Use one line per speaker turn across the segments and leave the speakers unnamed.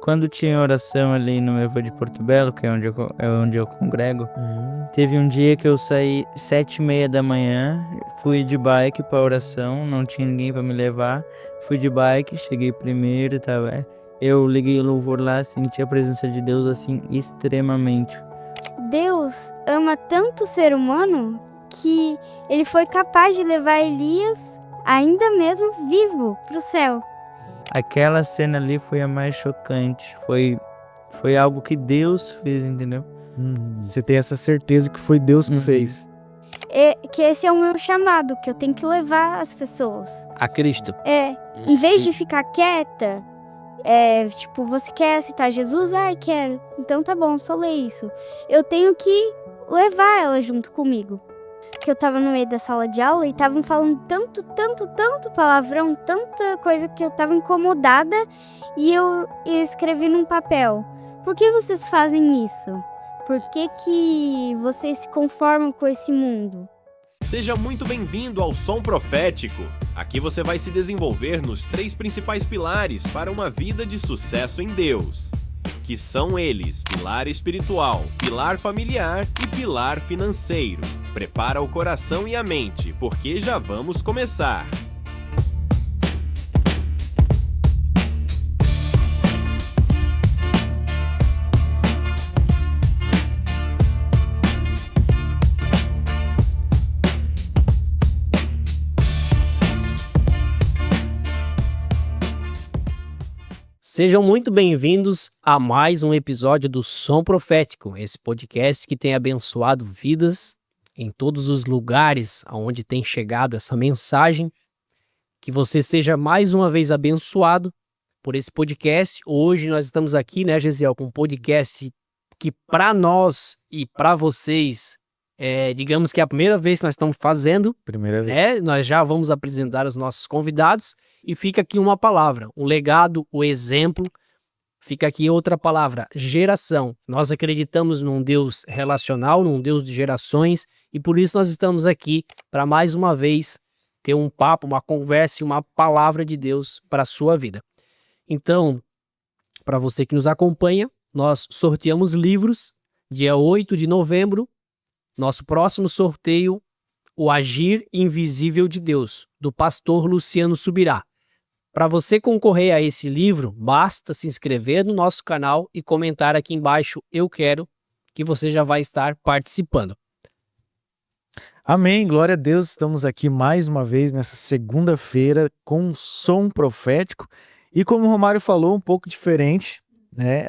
quando tinha oração ali no Evo de Porto Belo, que é onde eu congrego, teve um dia que eu saí 7h30 da manhã, fui de bike pra oração, não tinha ninguém pra me levar, fui de bike, cheguei primeiro, tava, eu liguei o louvor lá, senti a presença de Deus assim extremamente.
Deus ama tanto o ser humano que ele foi capaz de levar Elias, ainda mesmo vivo, para o céu.
Aquela cena ali foi a mais chocante, foi algo que Deus fez, entendeu?
Você tem essa certeza que foi Deus que fez.
Que esse é o meu chamado, que eu tenho que levar as pessoas.
A Cristo.
Em vez de ficar quieta, tipo, você quer aceitar Jesus? Quero. Então tá bom, só lê isso. Eu tenho que levar ela junto comigo. Que eu tava no meio da sala de aula e estavam falando tanto palavrão, tanta coisa que eu tava incomodada e eu escrevi num papel. Por que vocês fazem isso? Por que vocês se conformam com esse mundo?
Seja muito bem-vindo ao Som Profético. Aqui você vai se desenvolver nos 3 principais pilares para uma vida de sucesso em Deus, que são eles: pilar espiritual, pilar familiar e pilar financeiro. Prepara o coração e a mente, porque já vamos começar.
Sejam muito bem-vindos a mais um episódio do Som Profético, esse podcast que tem abençoado vidas em todos os lugares aonde tem chegado essa mensagem. Que você seja mais uma vez abençoado por esse podcast. Hoje nós estamos aqui, né, Gesiel, com um podcast que para nós e para vocês, digamos que é a primeira vez que nós estamos fazendo.
Primeira vez.
Nós já vamos apresentar os nossos convidados e fica aqui uma palavra, o legado, o exemplo. Fica aqui outra palavra, geração. Nós acreditamos num Deus relacional, num Deus de gerações, e por isso nós estamos aqui para mais uma vez ter um papo, uma conversa e uma palavra de Deus para a sua vida. Então, para você que nos acompanha, nós sorteamos livros, dia 8 de novembro, nosso próximo sorteio, O Agir Invisível de Deus, do pastor Luciano Subirá. Para você concorrer a esse livro, basta se inscrever no nosso canal e comentar aqui embaixo, eu quero, que você já vai estar participando.
Amém, glória a Deus, estamos aqui mais uma vez nessa segunda-feira com um som profético e como o Romário falou, um pouco diferente, né?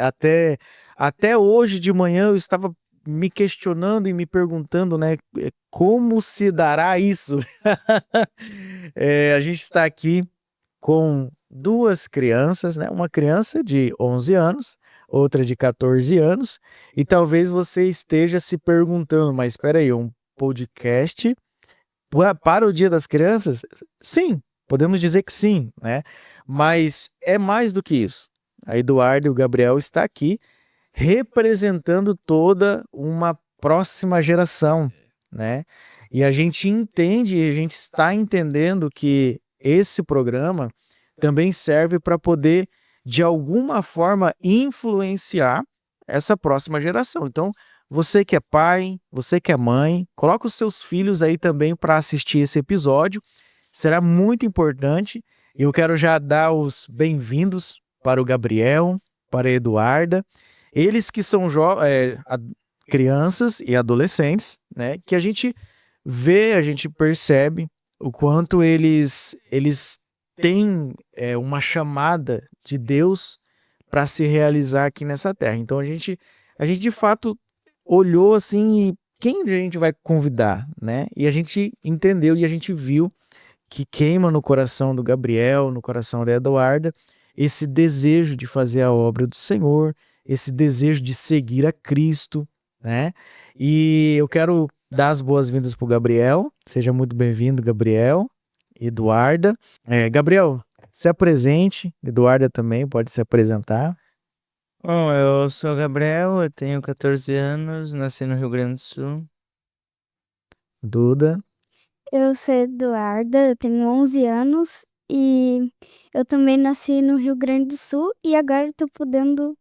Até hoje de manhã eu estava me questionando e me perguntando, né, como se dará isso? A gente está aqui com 2 crianças, né? Uma criança de 11 anos, outra de 14 anos, e talvez você esteja se perguntando, mas espera aí, um podcast para o Dia das Crianças? Sim, podemos dizer que sim, né? Mas é mais do que isso. A Eduarda e o Gabriel estão aqui representando toda uma próxima geração, né? E a gente entende, a gente está entendendo que esse programa também serve para poder, de alguma forma, influenciar essa próxima geração. Então, você que é pai, você que é mãe, coloca os seus filhos aí também para assistir esse episódio. Será muito importante. Eu quero já dar os bem-vindos para o Gabriel, para a Eduarda. Eles que são crianças e adolescentes, né? Que a gente vê, a gente percebe o quanto eles têm uma chamada de Deus para se realizar aqui nessa terra. Então a gente de fato olhou assim, e quem a gente vai convidar, né? E a gente entendeu e a gente viu que queima no coração do Gabriel, no coração da Eduarda, esse desejo de fazer a obra do Senhor, esse desejo de seguir a Cristo, né? E eu quero dar as boas-vindas para o Gabriel. Seja muito bem-vindo, Gabriel. Eduarda. Gabriel, se apresente. Eduarda também pode se apresentar.
Bom, eu sou o Gabriel, eu tenho 14 anos, nasci no Rio Grande do Sul.
Duda.
Eu sou Eduarda, eu tenho 11 anos e eu também nasci no Rio Grande do Sul e agora estou podendo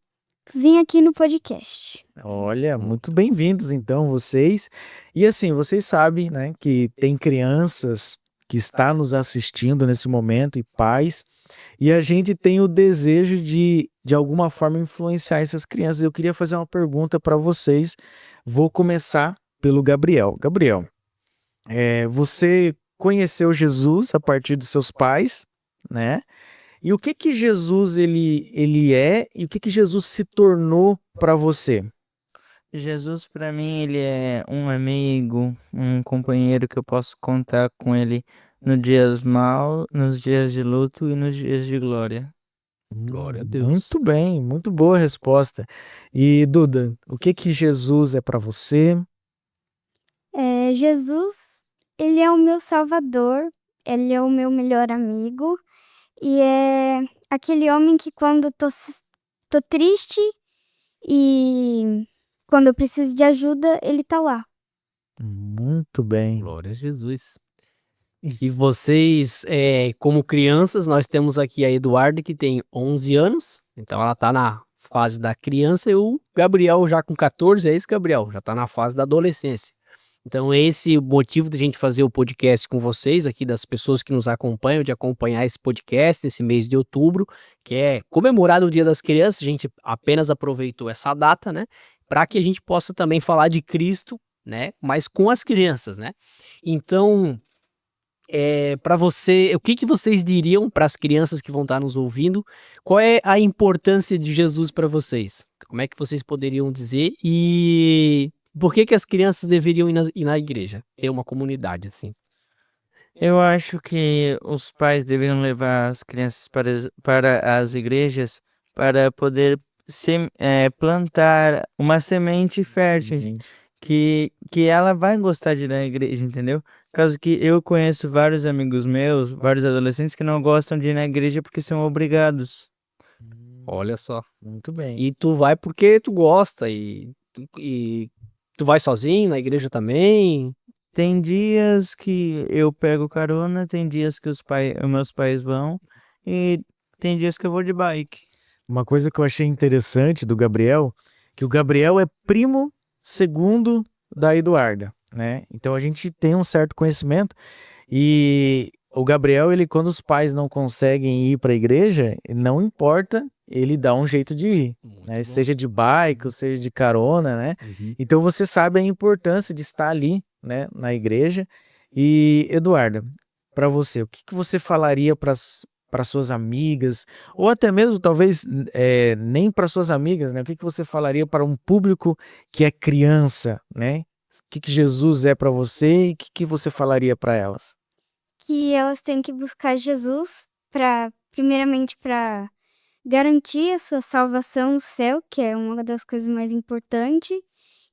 vir aqui no podcast.
Olha, muito bem-vindos então vocês. E assim, vocês sabem, né, que tem crianças que estão nos assistindo nesse momento e pais, e a gente tem o desejo de alguma forma influenciar essas crianças. Eu queria fazer uma pergunta para vocês. Vou começar pelo Gabriel. Gabriel, você conheceu Jesus a partir dos seus pais, né? E o que que Jesus ele é e o que que Jesus se tornou para você?
Jesus, pra mim, ele é um amigo, um companheiro que eu posso contar com ele nos dias maus, nos dias de luto e nos dias de glória.
Glória a Deus.
Muito bem, muito boa resposta. E Duda, o que que Jesus é para você?
Jesus, ele é o meu salvador, ele é o meu melhor amigo e é aquele homem que quando tô triste e quando eu preciso de ajuda, ele tá lá.
Muito bem.
Glória a Jesus. E vocês, como crianças, nós temos aqui a Eduarda, que tem 11 anos, então ela tá na fase da criança, e o Gabriel já com 14, é isso, Gabriel? Já tá na fase da adolescência. Então esse é o motivo da gente fazer o podcast com vocês aqui, das pessoas que nos acompanham, de acompanhar esse podcast nesse mês de outubro, que é comemorado o Dia das Crianças. A gente apenas aproveitou essa data, né, para que a gente possa também falar de Cristo, né, mas com as crianças, né? Então, para você, o que que vocês diriam para as crianças que vão estar nos ouvindo? Qual é a importância de Jesus para vocês? Como é que vocês poderiam dizer? E por que que as crianças deveriam ir na igreja? Ter uma comunidade assim.
Eu acho que os pais deveriam levar as crianças para as igrejas para poder plantar uma semente fértil
Sim.
que ela vai gostar de ir na igreja, entendeu? Caso que eu conheço vários amigos meus, vários adolescentes que não gostam de ir na igreja porque são obrigados.
Olha só.
Muito bem.
E tu vai porque tu gosta e tu vai sozinho na igreja também?
Tem dias que eu pego carona, tem dias que os meus pais vão e tem dias que eu vou de bike.
Uma coisa que eu achei interessante do Gabriel, que o Gabriel é primo segundo da Eduarda, né? Então a gente tem um certo conhecimento e o Gabriel, ele quando os pais não conseguem ir para a igreja, não importa, ele dá um jeito de ir,
Muito
né?
bom.
Seja de bike ou seja de carona, né?
Uhum.
Então você sabe a importância de estar ali, né, na igreja. E Eduarda, para você, o que que você falaria para suas amigas, ou até mesmo talvez nem para suas amigas, né? O que que você falaria para um público que é criança, né? O que Jesus é para você e o que que você falaria para elas?
Que elas têm que buscar Jesus primeiramente para garantir a sua salvação no céu, que é uma das coisas mais importantes,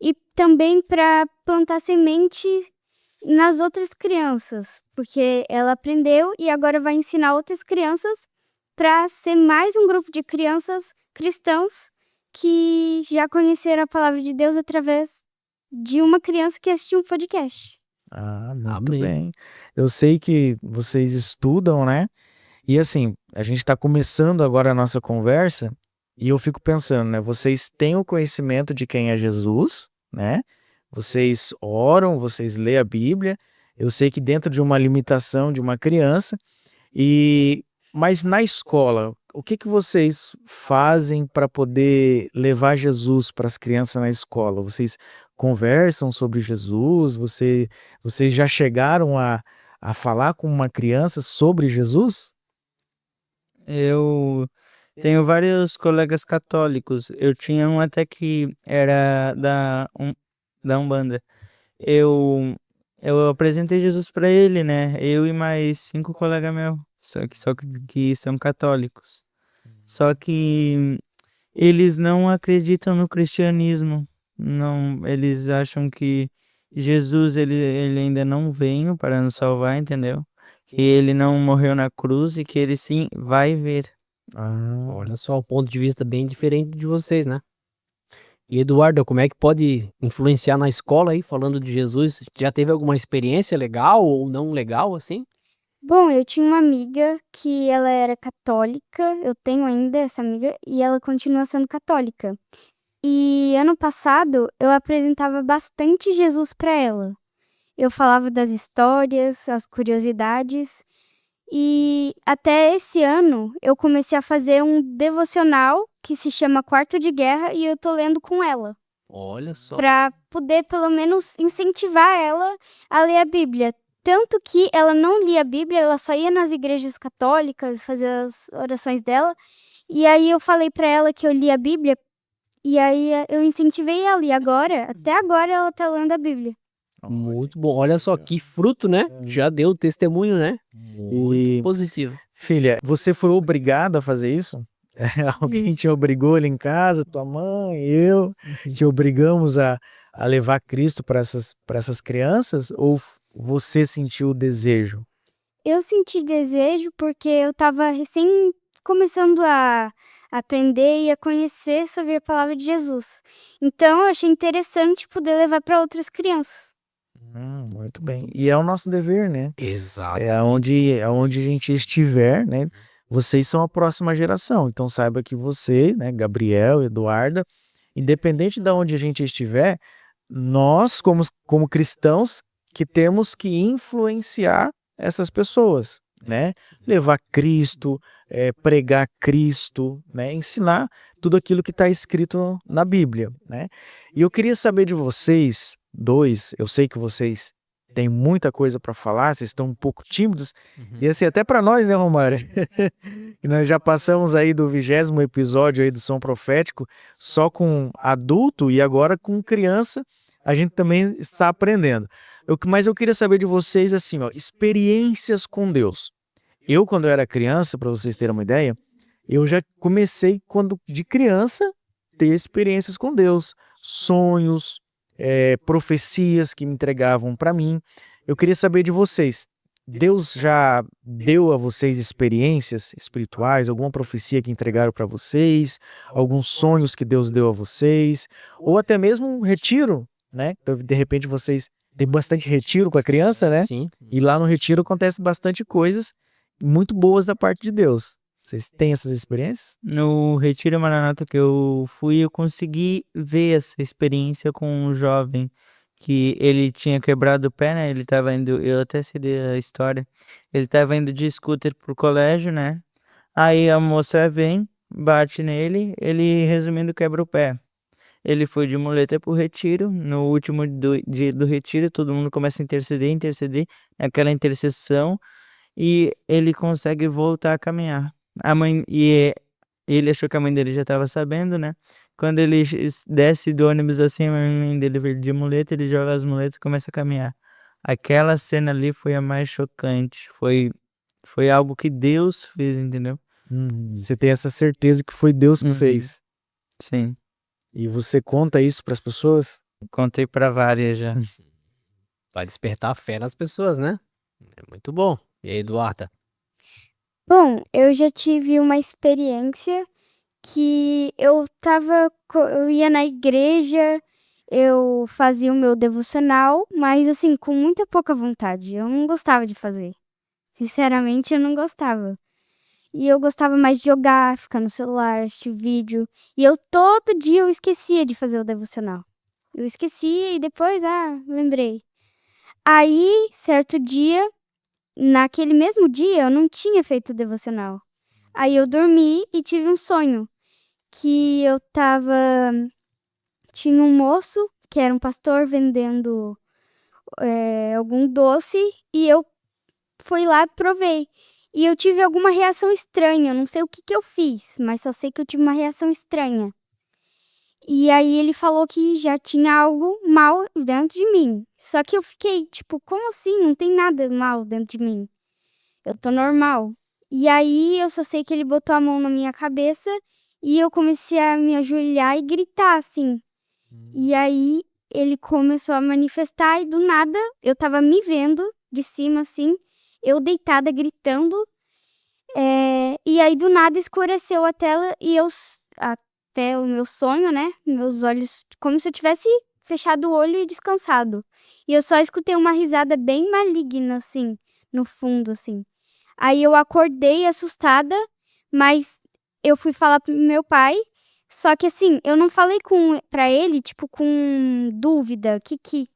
e também para plantar semente nas outras crianças, porque ela aprendeu e agora vai ensinar outras crianças para ser mais um grupo de crianças cristãos que já conheceram a palavra de Deus através de uma criança que assistiu um podcast.
Ah, muito
Amém.
bem. Eu sei que vocês estudam, né? E assim, a gente está começando agora a nossa conversa e eu fico pensando, né? Vocês têm o conhecimento de quem é Jesus, né? Vocês oram, vocês lêem a Bíblia. Eu sei que dentro de uma limitação de uma criança, mas na escola, o que que vocês fazem para poder levar Jesus para as crianças na escola? Vocês conversam sobre Jesus? Vocês já chegaram a falar com uma criança sobre Jesus?
Eu tenho vários colegas católicos. Eu tinha um até que era da Umbanda. Eu apresentei Jesus pra ele, né? Eu e mais 5 colegas meus, só que são católicos. Só que eles não acreditam no cristianismo. Não, eles acham que Jesus ele ainda não veio para nos salvar, entendeu? Que ele não morreu na cruz e que ele sim vai vir.
Ah,
Olha só, um ponto de vista bem diferente de vocês, né? E Eduardo, como é que pode influenciar na escola aí, falando de Jesus? Já teve alguma experiência legal ou não legal, assim?
Bom, eu tinha uma amiga que ela era católica, eu tenho ainda essa amiga, e ela continua sendo católica. E ano passado eu apresentava bastante Jesus para ela. Eu falava das histórias, as curiosidades, e até esse ano eu comecei a fazer um devocional que se chama Quarto de Guerra e eu tô lendo com ela,
Olha só.
para poder pelo menos incentivar ela a ler a Bíblia. Tanto que ela não lia a Bíblia, ela só ia nas igrejas católicas fazer as orações dela. E aí eu falei para ela que eu lia a Bíblia, e aí eu incentivei ela, e agora, até agora ela tá lendo a Bíblia.
Muito bom. Olha só que fruto, né? Já deu testemunho, né?
E,
Positivo.
filha, você foi obrigada a fazer isso? Alguém te obrigou ali em casa, tua mãe, eu, te obrigamos a levar Cristo para essas crianças? Ou você sentiu o desejo?
Eu senti desejo porque eu estava recém começando a aprender e a conhecer sobre a palavra de Jesus. Então eu achei interessante poder levar para outras crianças.
Muito bem. E é o nosso dever, né?
Exato.
Aonde a gente estiver, né? Vocês são a próxima geração. Então saiba que você, né, Gabriel, Eduarda, independente de onde a gente estiver, nós, como cristãos, que temos que influenciar essas pessoas, né? Levar Cristo, pregar Cristo, né? Ensinar tudo aquilo que está escrito na Bíblia, né? E eu queria saber de vocês dois, eu sei que vocês têm muita coisa para falar, vocês estão um pouco tímidos, e assim, até para nós, né, Romário? Que nós já passamos aí do 20º episódio aí do Som Profético, só com adulto e agora com criança, a gente também está aprendendo. Mas eu queria saber de vocês, assim, ó, experiências com Deus. Eu, quando eu era criança, para vocês terem uma ideia, eu já comecei, de criança, ter experiências com Deus, sonhos, profecias que me entregavam para mim. Eu queria saber de vocês, Deus já deu a vocês experiências espirituais, alguma profecia que entregaram para vocês, alguns sonhos que Deus deu a vocês, ou até mesmo um retiro, né? Então, de repente vocês têm bastante retiro com a criança, né?
Sim.
E lá no retiro acontece bastante coisas muito boas da parte de Deus. Vocês têm essas experiências?
No Retiro Maranata que eu fui, eu consegui ver essa experiência com um jovem que ele tinha quebrado o pé, né? Ele tava indo, eu até sei a história. Ele tava indo de scooter pro colégio, né? Aí a moça vem, bate nele, ele, resumindo, quebra o pé. Ele foi de muleta pro retiro. No último dia do retiro, todo mundo começa a interceder, aquela intercessão, e ele consegue voltar a caminhar. Ele achou que a mãe dele já estava sabendo, né? Quando ele desce do ônibus assim, a mãe dele veio de muleta, ele joga as muletas e começa a caminhar. Aquela cena ali foi a mais chocante. Foi algo que Deus fez, entendeu?
Você tem essa certeza que foi Deus que fez.
Sim.
E você conta isso para as pessoas?
Contei pra várias já.
Vai despertar a fé nas pessoas, né? É muito bom. E aí, Eduarda?
Bom, eu já tive uma experiência que eu ia na igreja, eu fazia o meu devocional, mas assim, com muita pouca vontade. Eu não gostava de fazer. Sinceramente, eu não gostava. E eu gostava mais de jogar, ficar no celular, assistir vídeo. E todo dia eu esquecia de fazer o devocional. Eu esquecia e depois, lembrei. Aí, certo dia, naquele mesmo dia, eu não tinha feito o devocional. Aí eu dormi e tive um sonho. Que eu tinha um moço, que era um pastor, vendendo algum doce. E eu fui lá e provei. E eu tive alguma reação estranha. Eu não sei o que eu fiz, mas só sei que eu tive uma reação estranha. E aí ele falou que já tinha algo mal dentro de mim. Só que eu fiquei, tipo, como assim? Não tem nada mal dentro de mim. Eu tô normal. E aí eu só sei que ele botou a mão na minha cabeça e eu comecei a me ajoelhar e gritar, assim. E aí ele começou a manifestar e do nada eu tava me vendo de cima, assim, eu deitada gritando. E aí do nada escureceu a tela e até o meu sonho, né? Meus olhos, como se eu tivesse fechado o olho e descansado. E eu só escutei uma risada bem maligna, assim, no fundo, assim. Aí eu acordei assustada, mas eu fui falar pro meu pai. Só que assim, eu não falei pra ele, tipo, com dúvida, o que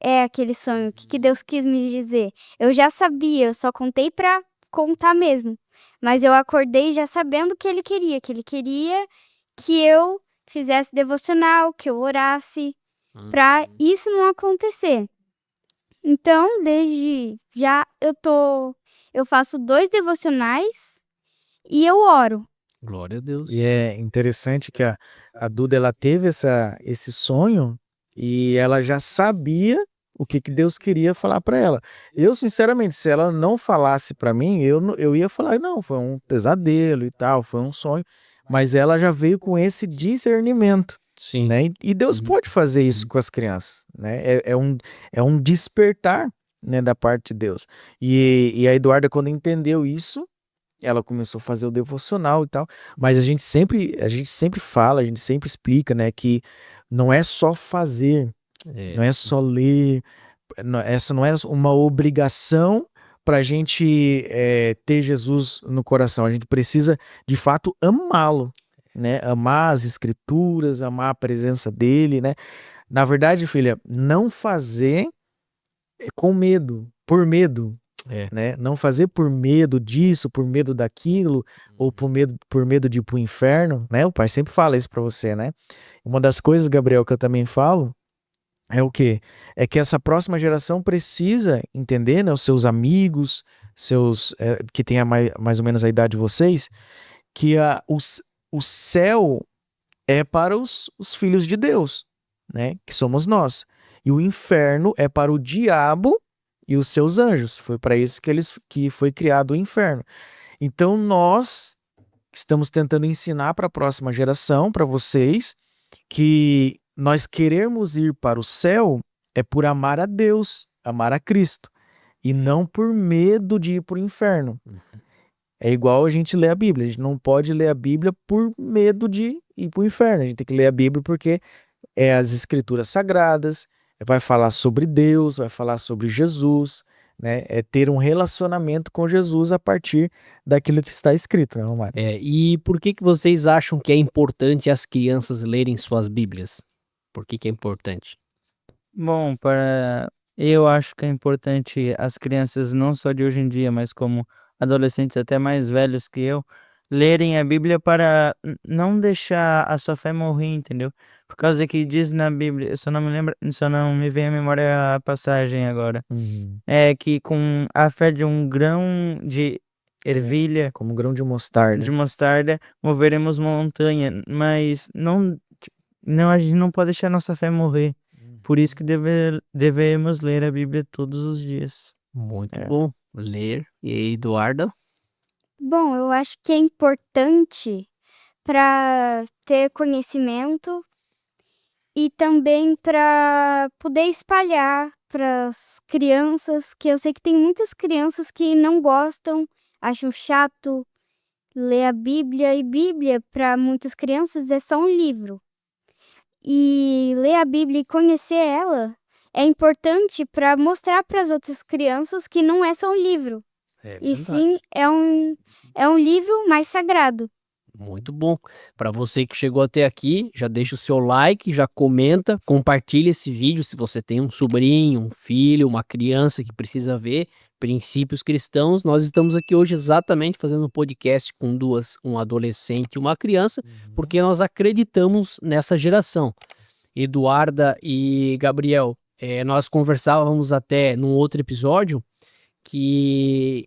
é aquele sonho, o que Deus quis me dizer. Eu já sabia, eu só contei pra contar mesmo. Mas eu acordei já sabendo o que ele queria que eu fizesse devocional, que eu orasse, pra isso não acontecer. Então, desde já eu faço 2 devocionais e eu oro.
Glória a Deus.
E é interessante que a Duda, ela teve esse sonho e ela já sabia o que Deus queria falar para ela. Eu, sinceramente, se ela não falasse para mim, eu ia falar, não, foi um pesadelo e tal, foi um sonho. Mas ela já veio com esse discernimento,
Sim.
né? E Deus pode fazer isso com as crianças, né? É um despertar, né, da parte de Deus. E a Eduarda, quando entendeu isso, ela começou a fazer o devocional e tal, mas a gente sempre fala, a gente sempre explica, né, que não é só fazer, não é só ler, essa não é uma obrigação para a gente ter Jesus no coração. A gente precisa, de fato, amá-lo, né? Amar as escrituras, amar a presença dele, né? Na verdade, filha, não fazer com medo, por medo, né? Não fazer por medo disso, por medo daquilo, ou por medo de ir pro inferno, né? O pai sempre fala isso para você, né? Uma das coisas, Gabriel, que eu também falo é o quê? É que essa próxima geração precisa entender, né? Os seus amigos, que tenha mais ou menos a idade de vocês, que o céu é para os filhos de Deus, né? Que somos nós. E o inferno é para o diabo e os seus anjos. Foi para isso que foi criado o inferno. Então nós estamos tentando ensinar para a próxima geração, para vocês, que nós queremos ir para o céu é por amar a Deus, amar a Cristo, e não por medo de ir para o inferno. É igual a gente ler a Bíblia. A gente não pode ler a Bíblia por medo de ir para o inferno. A gente tem que ler a Bíblia porque é as escrituras sagradas, vai falar sobre Deus, vai falar sobre Jesus, né? É ter um relacionamento com Jesus a partir daquilo que está escrito, né, Romário?
E por que vocês acham que é importante as crianças lerem suas Bíblias? Por que é importante?
Bom, eu acho que é importante as crianças, não só de hoje em dia, mas como adolescentes até mais velhos que eu, lerem a Bíblia para não deixar a sua fé morrer, entendeu? Por causa que diz na Bíblia, eu só não me vem à memória a passagem agora. É que com a fé de um grão de ervilha,
Como grão de mostarda.
moveremos montanha, mas não, a gente não pode deixar nossa fé morrer. Por isso que devemos ler a Bíblia todos os dias.
Muito bom. Ler. E aí, Eduarda?
Bom, eu acho que é importante para ter conhecimento e também para poder espalhar para as crianças, porque eu sei que tem muitas crianças que não gostam, acham chato ler a Bíblia, e Bíblia para muitas crianças é só um livro. E ler a Bíblia e conhecer ela é importante para mostrar para as outras crianças que não é só um livro, e sim é um livro mais sagrado.
Muito bom. Para você que chegou até aqui, já deixa o seu like, já comenta, compartilha esse vídeo se você tem um sobrinho, um filho, uma criança que precisa ver princípios cristãos. Nós estamos aqui hoje exatamente fazendo um podcast com um adolescente e uma criança, porque nós acreditamos nessa geração. Eduarda e Gabriel, nós conversávamos até num outro episódio que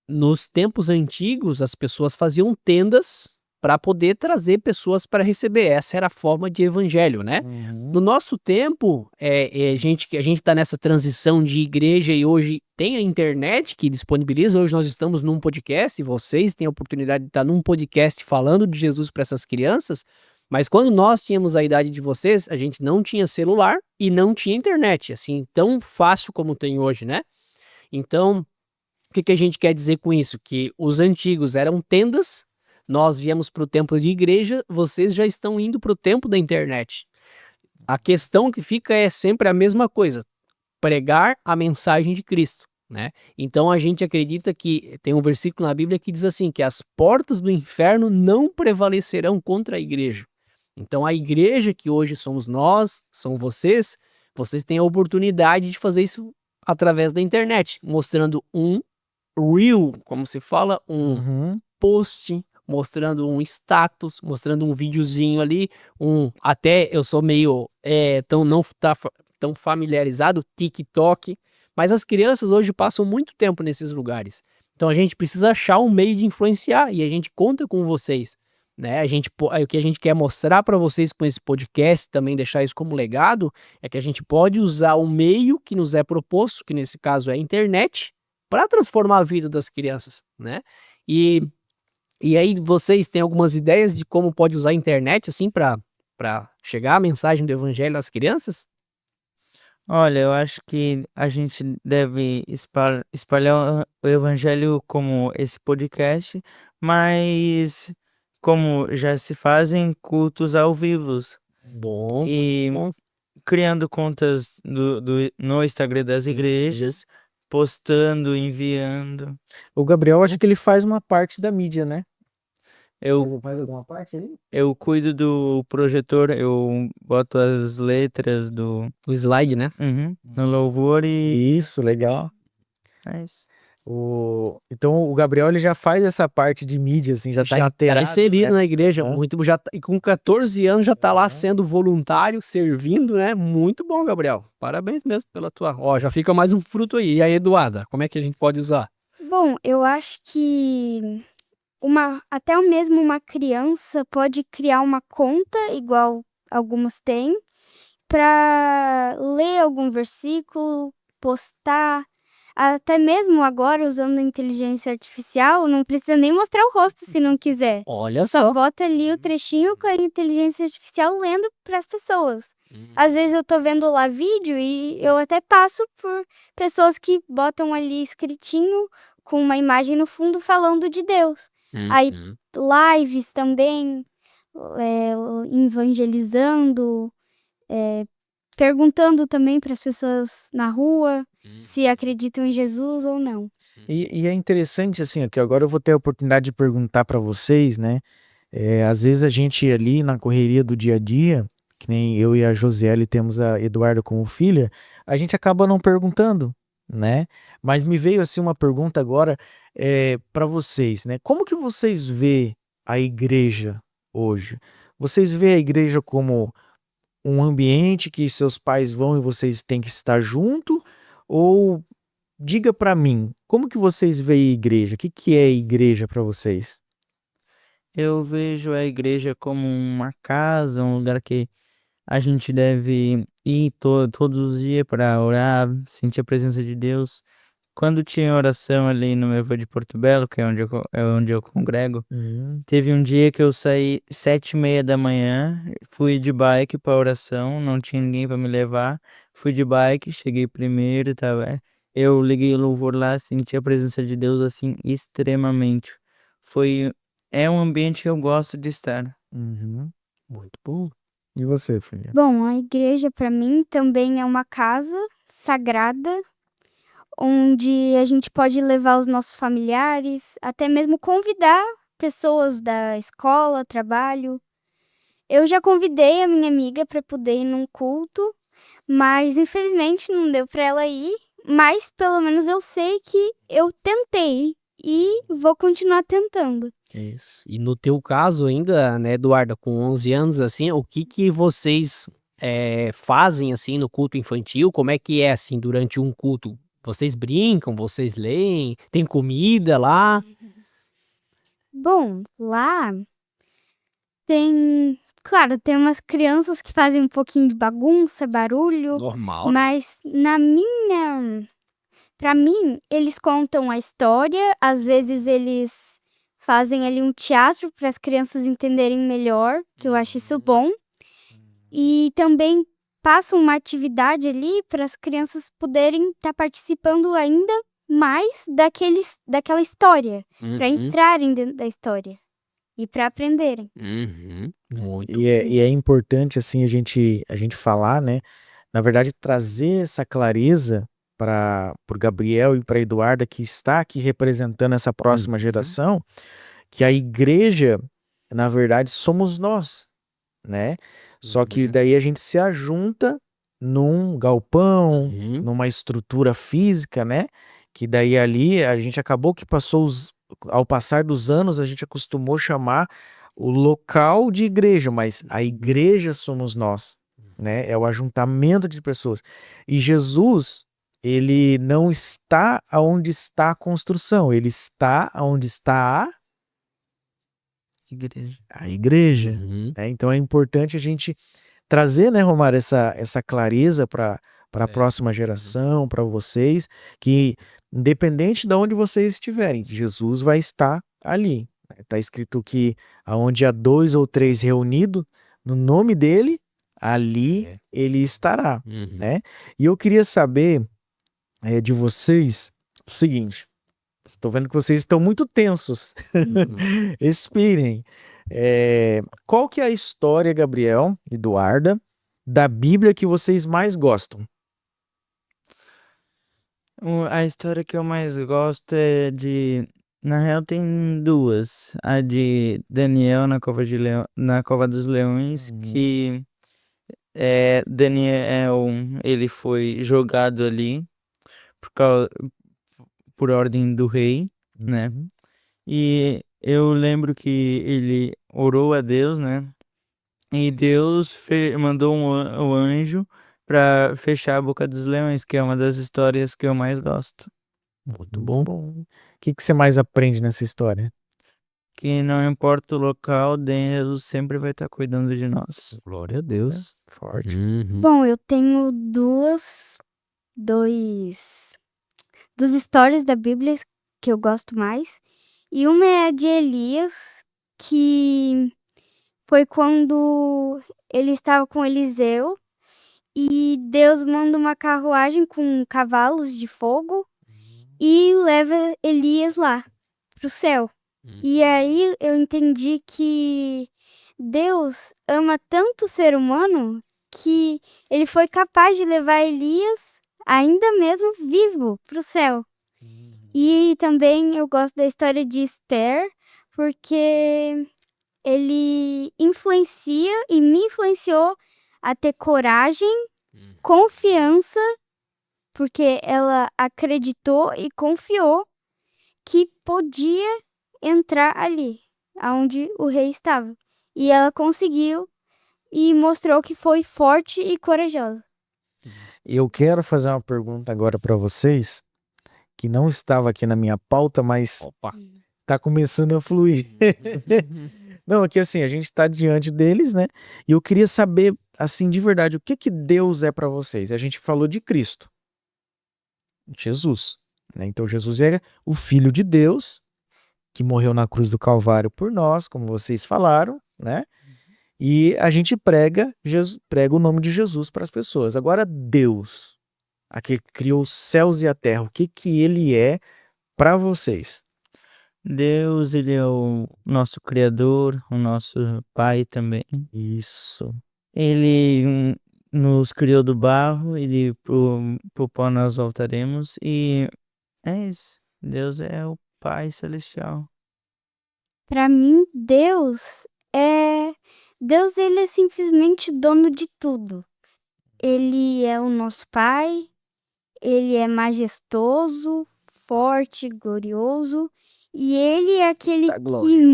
nos tempos antigos as pessoas faziam tendas para poder trazer pessoas para receber. Essa era a forma de evangelho, né? No nosso tempo, a gente está nessa transição de igreja e hoje tem a internet que disponibiliza. Hoje nós estamos num podcast e vocês têm a oportunidade de estar num podcast falando de Jesus para essas crianças. Mas quando nós tínhamos a idade de vocês, a gente não tinha celular e não tinha internet, assim, tão fácil como tem hoje, né? Então, o que a gente quer dizer com isso? Que os antigos eram tendas, nós viemos para o tempo de igreja, vocês já estão indo para o tempo da internet. A questão que fica é sempre a mesma coisa, pregar a mensagem de Cristo, né? Então a gente acredita que tem um versículo na Bíblia que diz assim, que as portas do inferno não prevalecerão contra a igreja. Então a igreja que hoje somos nós, são vocês têm a oportunidade de fazer isso através da internet, mostrando um reel, como se fala, um post, mostrando um status, mostrando um videozinho ali, até eu sou meio não tá tão familiarizado, TikTok, mas as crianças hoje passam muito tempo nesses lugares. Então a gente precisa achar um meio de influenciar e a gente conta com vocês, né? O que a gente quer mostrar para vocês com esse podcast, também deixar isso como legado, é que a gente pode usar o meio que nos é proposto, que nesse caso é a internet, para transformar a vida das crianças, né? E aí vocês têm algumas ideias de como pode usar a internet assim para chegar a mensagem do evangelho às crianças?
Olha, eu acho que a gente deve espalhar o evangelho como esse podcast, mas como já se fazem cultos ao vivo
Bom,
e
bom.
criando contas no Instagram das igrejas, postando, enviando.
O Gabriel, acho que ele faz uma parte da mídia, né?
Eu,
Faz alguma parte ali?
eu cuido do projetor, eu boto as letras do
O slide, né?
no louvor e
Isso, legal.
é isso.
Então o Gabriel ele já faz essa parte de mídia, assim, já tá
Tá
inteirado,
inserido
né?
na igreja,
Hã?
e com 14 anos já tá lá
Aham.
sendo voluntário, servindo, né? Muito bom, Gabriel. Parabéns mesmo pela tua. Ó, já fica mais um fruto aí. E aí, Eduarda, como é que a gente pode usar?
Bom, eu acho que até mesmo uma criança pode criar uma conta, igual algumas têm, para ler algum versículo, postar. Até mesmo agora, usando a inteligência artificial, não precisa nem mostrar o rosto se não quiser.
Olha
Só
só.
bota ali o trechinho com a inteligência artificial lendo para as pessoas. Às vezes eu tô vendo lá vídeo e eu até passo por pessoas que botam ali escritinho com uma imagem no fundo falando de Deus. Aí lives também, evangelizando, perguntando também para as pessoas na rua se acreditam em Jesus ou não.
E é interessante, assim, que agora eu vou ter a oportunidade de perguntar para vocês, né? Às vezes a gente ali na correria do dia a dia, que nem eu e a Josiele temos a Eduarda como filha, a gente acaba não perguntando, né? Mas me veio assim uma pergunta agora para vocês, né? Como que vocês vê a igreja hoje? Vocês vê a igreja como um ambiente que seus pais vão e vocês têm que estar junto? Ou diga para mim, como que vocês veem a igreja? O que que é igreja para vocês?
Eu vejo a igreja como uma casa, um lugar que a gente deve ir todos os dias para orar, sentir a presença de Deus. Quando tinha oração ali no Evô de Porto Belo, que é onde eu congrego, teve um dia que eu saí 7h30 da manhã, fui de bike para oração, não tinha ninguém para me levar, fui de bike, cheguei primeiro, eu liguei o louvor lá, senti a presença de Deus assim extremamente. É um ambiente que eu gosto de estar.
Muito bom.
E você, filha?
Bom, a igreja para mim também é uma casa sagrada, onde a gente pode levar os nossos familiares, até mesmo convidar pessoas da escola, trabalho. Eu já convidei a minha amiga para poder ir num culto, mas infelizmente não deu para ela ir, mas pelo menos eu sei que eu tentei e vou continuar tentando.
Isso.
E no teu caso ainda, né, Eduarda, com 11 anos, assim, o que vocês fazem, assim, no culto infantil? Como é que é, assim, durante um culto? Vocês brincam, vocês leem, tem comida lá?
Bom, lá claro, tem umas crianças que fazem um pouquinho de bagunça, barulho,
Normal.
mas pra mim, eles contam a história, às vezes eles fazem ali um teatro para as crianças entenderem melhor, que eu acho isso bom. E também passam uma atividade ali para as crianças poderem estar participando ainda mais daquela história, para entrarem dentro da história e para aprenderem.
Muito
E é importante, assim, a gente falar, né? Na verdade, trazer essa clareza por Gabriel e para Eduarda, que está aqui representando essa próxima geração, que a igreja, na verdade, somos nós, né? Só que daí a gente se ajunta num galpão, numa estrutura física, né? Que daí ali a gente acabou que ao passar dos anos, a gente acostumou chamar o local de igreja, mas a igreja somos nós, né? É o ajuntamento de pessoas. E Jesus, ele não está onde está a construção, ele está onde está
Igreja.
a igreja. Né? Então é importante a gente trazer, né, Romário, essa clareza para a próxima geração, para vocês, que independente de onde vocês estiverem, Jesus vai estar ali. Está escrito que aonde há 2 ou 3 reunidos no nome dele, ali ele estará. Né? E eu queria saber de vocês o seguinte: estou vendo que vocês estão muito tensos. Expirem. Qual que é a história, Gabriel, Eduarda, da Bíblia que vocês mais gostam?
A história que eu mais gosto é de. Na real, tem duas. A de Daniel na Cova dos Leões, que Daniel, ele foi jogado ali por ordem do rei, né? E eu lembro que ele orou a Deus, né? E Deus mandou um anjo para fechar a boca dos leões, que é uma das histórias que eu mais gosto.
Muito bom.
O que você mais aprende nessa história?
Que não importa o local, Deus sempre vai estar cuidando de nós.
Glória a Deus.
Forte.
Bom, eu tenho duas histórias da Bíblia que eu gosto mais. E uma é a de Elias, que foi quando ele estava com Eliseu e Deus manda uma carruagem com cavalos de fogo e leva Elias lá pro céu. E aí eu entendi que Deus ama tanto o ser humano que ele foi capaz de levar Elias, ainda mesmo vivo, pro céu. E também eu gosto da história de Esther, porque ele influencia e me influenciou a ter coragem, confiança, porque ela acreditou e confiou que podia entrar ali, aonde o rei estava. E ela conseguiu e mostrou que foi forte e corajosa.
Eu quero fazer uma pergunta agora para vocês, que não estava aqui na minha pauta, mas tá começando a fluir. Não, aqui assim, a gente está diante deles, né? E eu queria saber, assim, de verdade, o que Deus é para vocês? A gente falou de Cristo, Jesus, né? Então Jesus é o Filho de Deus, que morreu na cruz do Calvário por nós, como vocês falaram, né? E a gente prega o nome de Jesus para as pessoas. Agora, Deus, aquele que criou os céus e a terra, o que ele é para vocês?
Deus, ele é o nosso Criador, o nosso Pai também.
Isso.
Ele nos criou do barro, ele pro pó nós voltaremos, e é isso. Deus é o Pai Celestial.
Para mim, Deus, ele é simplesmente dono de tudo. Ele é o nosso Pai, ele é majestoso, forte, glorioso, e ele é aquele que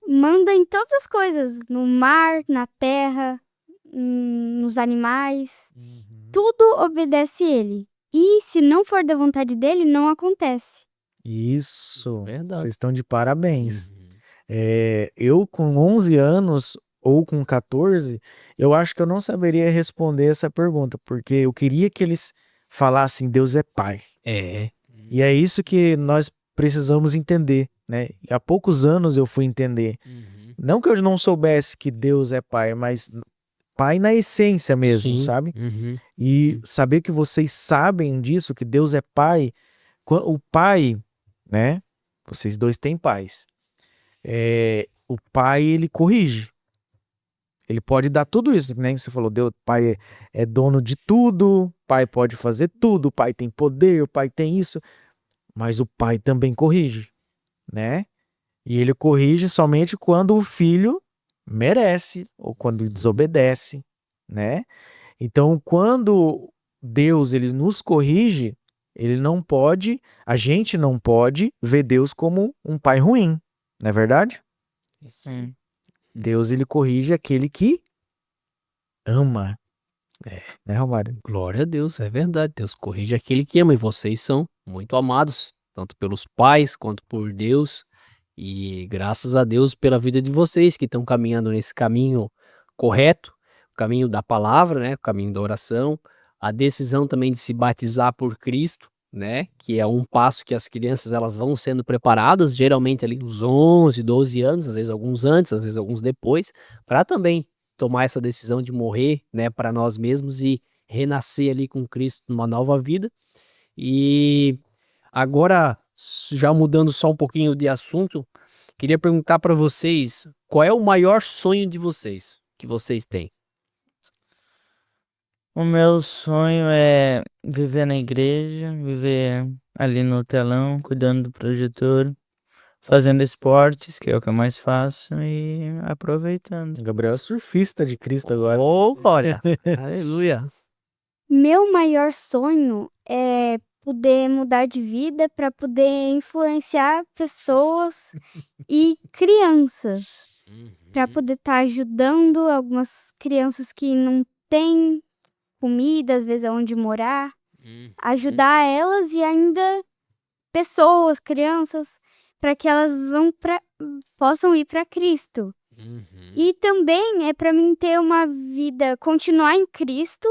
manda em todas as coisas, no mar, na terra, nos animais. Tudo obedece ele. E se não for da vontade dele, não acontece.
Isso.
Verdade.
Vocês estão de parabéns. Eu com 11 anos ou com 14, eu acho que eu não saberia responder essa pergunta, porque eu queria que eles falassem Deus é Pai. E é isso que nós precisamos entender, né? E há poucos anos eu fui entender. Não que eu não soubesse que Deus é Pai, mas Pai na essência mesmo, sabe? E saber que vocês sabem disso, que Deus é Pai. O Pai, né? Vocês dois têm pais. O Pai, ele corrige. Ele pode dar tudo isso, que nem você falou, Deus, pai é dono de tudo, pai pode fazer tudo, o pai tem poder, o pai tem isso, mas o pai também corrige, né? E ele corrige somente quando o filho merece ou quando desobedece, né? Então, quando Deus ele nos corrige, a gente não pode ver Deus como um pai ruim, não é verdade?
Sim.
Deus ele corrige aquele que ama. Né, Romário?
Glória a Deus, é verdade. Deus corrige aquele que ama e vocês são muito amados, tanto pelos pais quanto por Deus. E graças a Deus pela vida de vocês que estão caminhando nesse caminho correto, o caminho da palavra, né, o caminho da oração, a decisão também de se batizar por Cristo, né, que é um passo que as crianças elas vão sendo preparadas, geralmente ali uns 11, 12 anos, às vezes alguns antes, às vezes alguns depois, para também tomar essa decisão de morrer, né, para nós mesmos e renascer ali com Cristo numa nova vida. E agora, já mudando só um pouquinho de assunto, queria perguntar para vocês, qual é o maior sonho de vocês, que vocês têm?
O meu sonho é viver na igreja, viver ali no telão, cuidando do projetor, fazendo esportes, que é o que eu mais faço, e aproveitando.
Gabriel é surfista de Cristo agora.
Oh, glória! Aleluia!
Meu maior sonho é poder mudar de vida para poder influenciar pessoas e crianças, para poder estar ajudando algumas crianças que não têm comida, às vezes aonde morar, ajudar elas e ainda pessoas, crianças, para que elas possam ir para Cristo. E também é para mim ter uma vida, continuar em Cristo.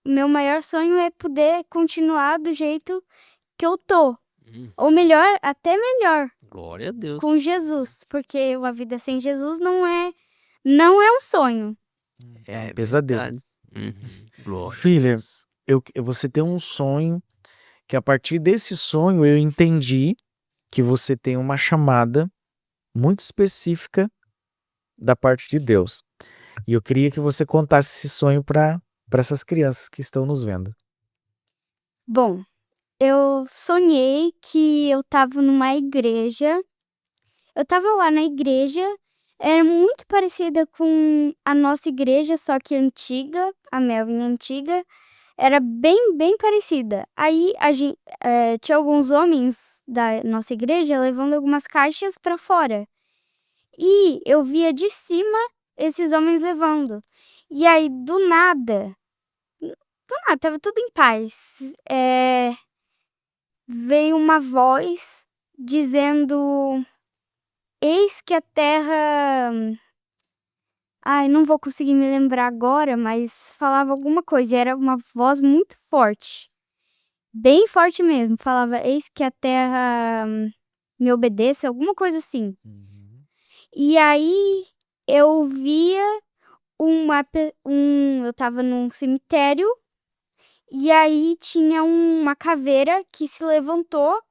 Meu maior sonho é poder continuar do jeito que eu tô. Ou melhor, até melhor,
Glória a Deus!
com Jesus. Porque uma vida sem Jesus não é um sonho.
É
pesadelo.
verdade. Glória a
Filha,
Deus.
você tem um sonho, que a partir desse sonho eu entendi que você tem uma chamada muito específica da parte de Deus. E eu queria que você contasse esse sonho para essas crianças que estão nos vendo.
Bom, eu sonhei que eu tava numa igreja. Eu tava lá na igreja, era muito parecida com a nossa igreja, só que antiga, a Melvin antiga. Era bem, bem parecida. Aí tinha alguns homens da nossa igreja levando algumas caixas pra fora. E eu via de cima esses homens levando. E aí, do nada, tava tudo em paz. Veio uma voz dizendo: Eis que a terra. Ai, não vou conseguir me lembrar agora, mas falava alguma coisa. E era uma voz muito forte. Bem forte mesmo. Falava: Eis que a terra me obedeça, alguma coisa assim. E aí eu via eu tava num cemitério. E aí tinha uma caveira que se levantou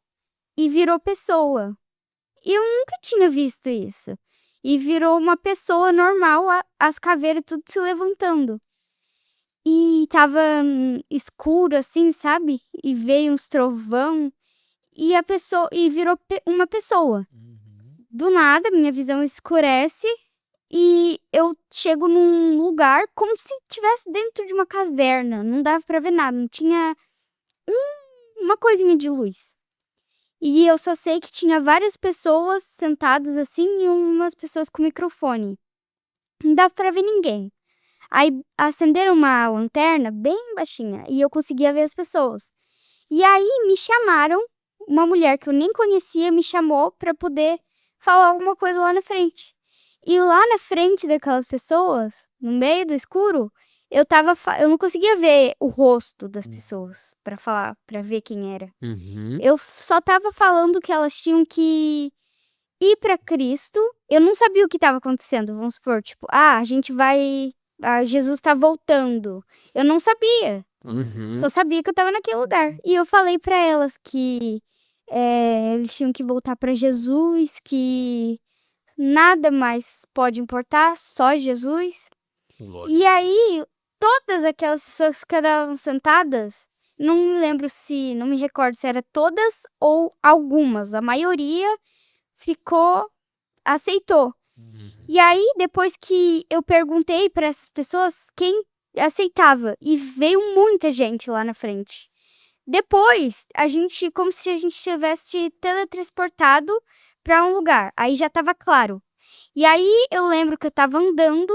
e virou pessoa. E eu nunca tinha visto isso. E virou uma pessoa normal, as caveiras tudo se levantando. E tava escuro assim, sabe? E veio uns trovão e virou uma pessoa. Do nada, minha visão escurece e eu chego num lugar como se estivesse dentro de uma caverna. Não dava pra ver nada, não tinha uma coisinha de luz. E eu só sei que tinha várias pessoas sentadas assim e umas pessoas com microfone. Não dava pra ver ninguém. Aí acenderam uma lanterna bem baixinha e eu conseguia ver as pessoas. E aí me chamaram, uma mulher que eu nem conhecia me chamou pra poder falar alguma coisa lá na frente. E lá na frente daquelas pessoas, no meio do escuro, eu não conseguia ver o rosto das pessoas pra falar, pra ver quem era. Eu só tava falando que elas tinham que ir pra Cristo. Eu não sabia o que tava acontecendo, vamos supor, tipo, Jesus tá voltando. Eu não sabia. Só sabia que eu tava naquele lugar. E eu falei pra elas que eles tinham que voltar pra Jesus, que nada mais pode importar, só Jesus.
Glória.
E aí, todas aquelas pessoas que estavam sentadas, não me lembro se, não me recordo se era todas ou algumas. A maioria aceitou. E aí, depois que eu perguntei para essas pessoas quem aceitava, e veio muita gente lá na frente. Depois, como se a gente tivesse teletransportado para um lugar. Aí já tava claro. E aí, eu lembro que eu tava andando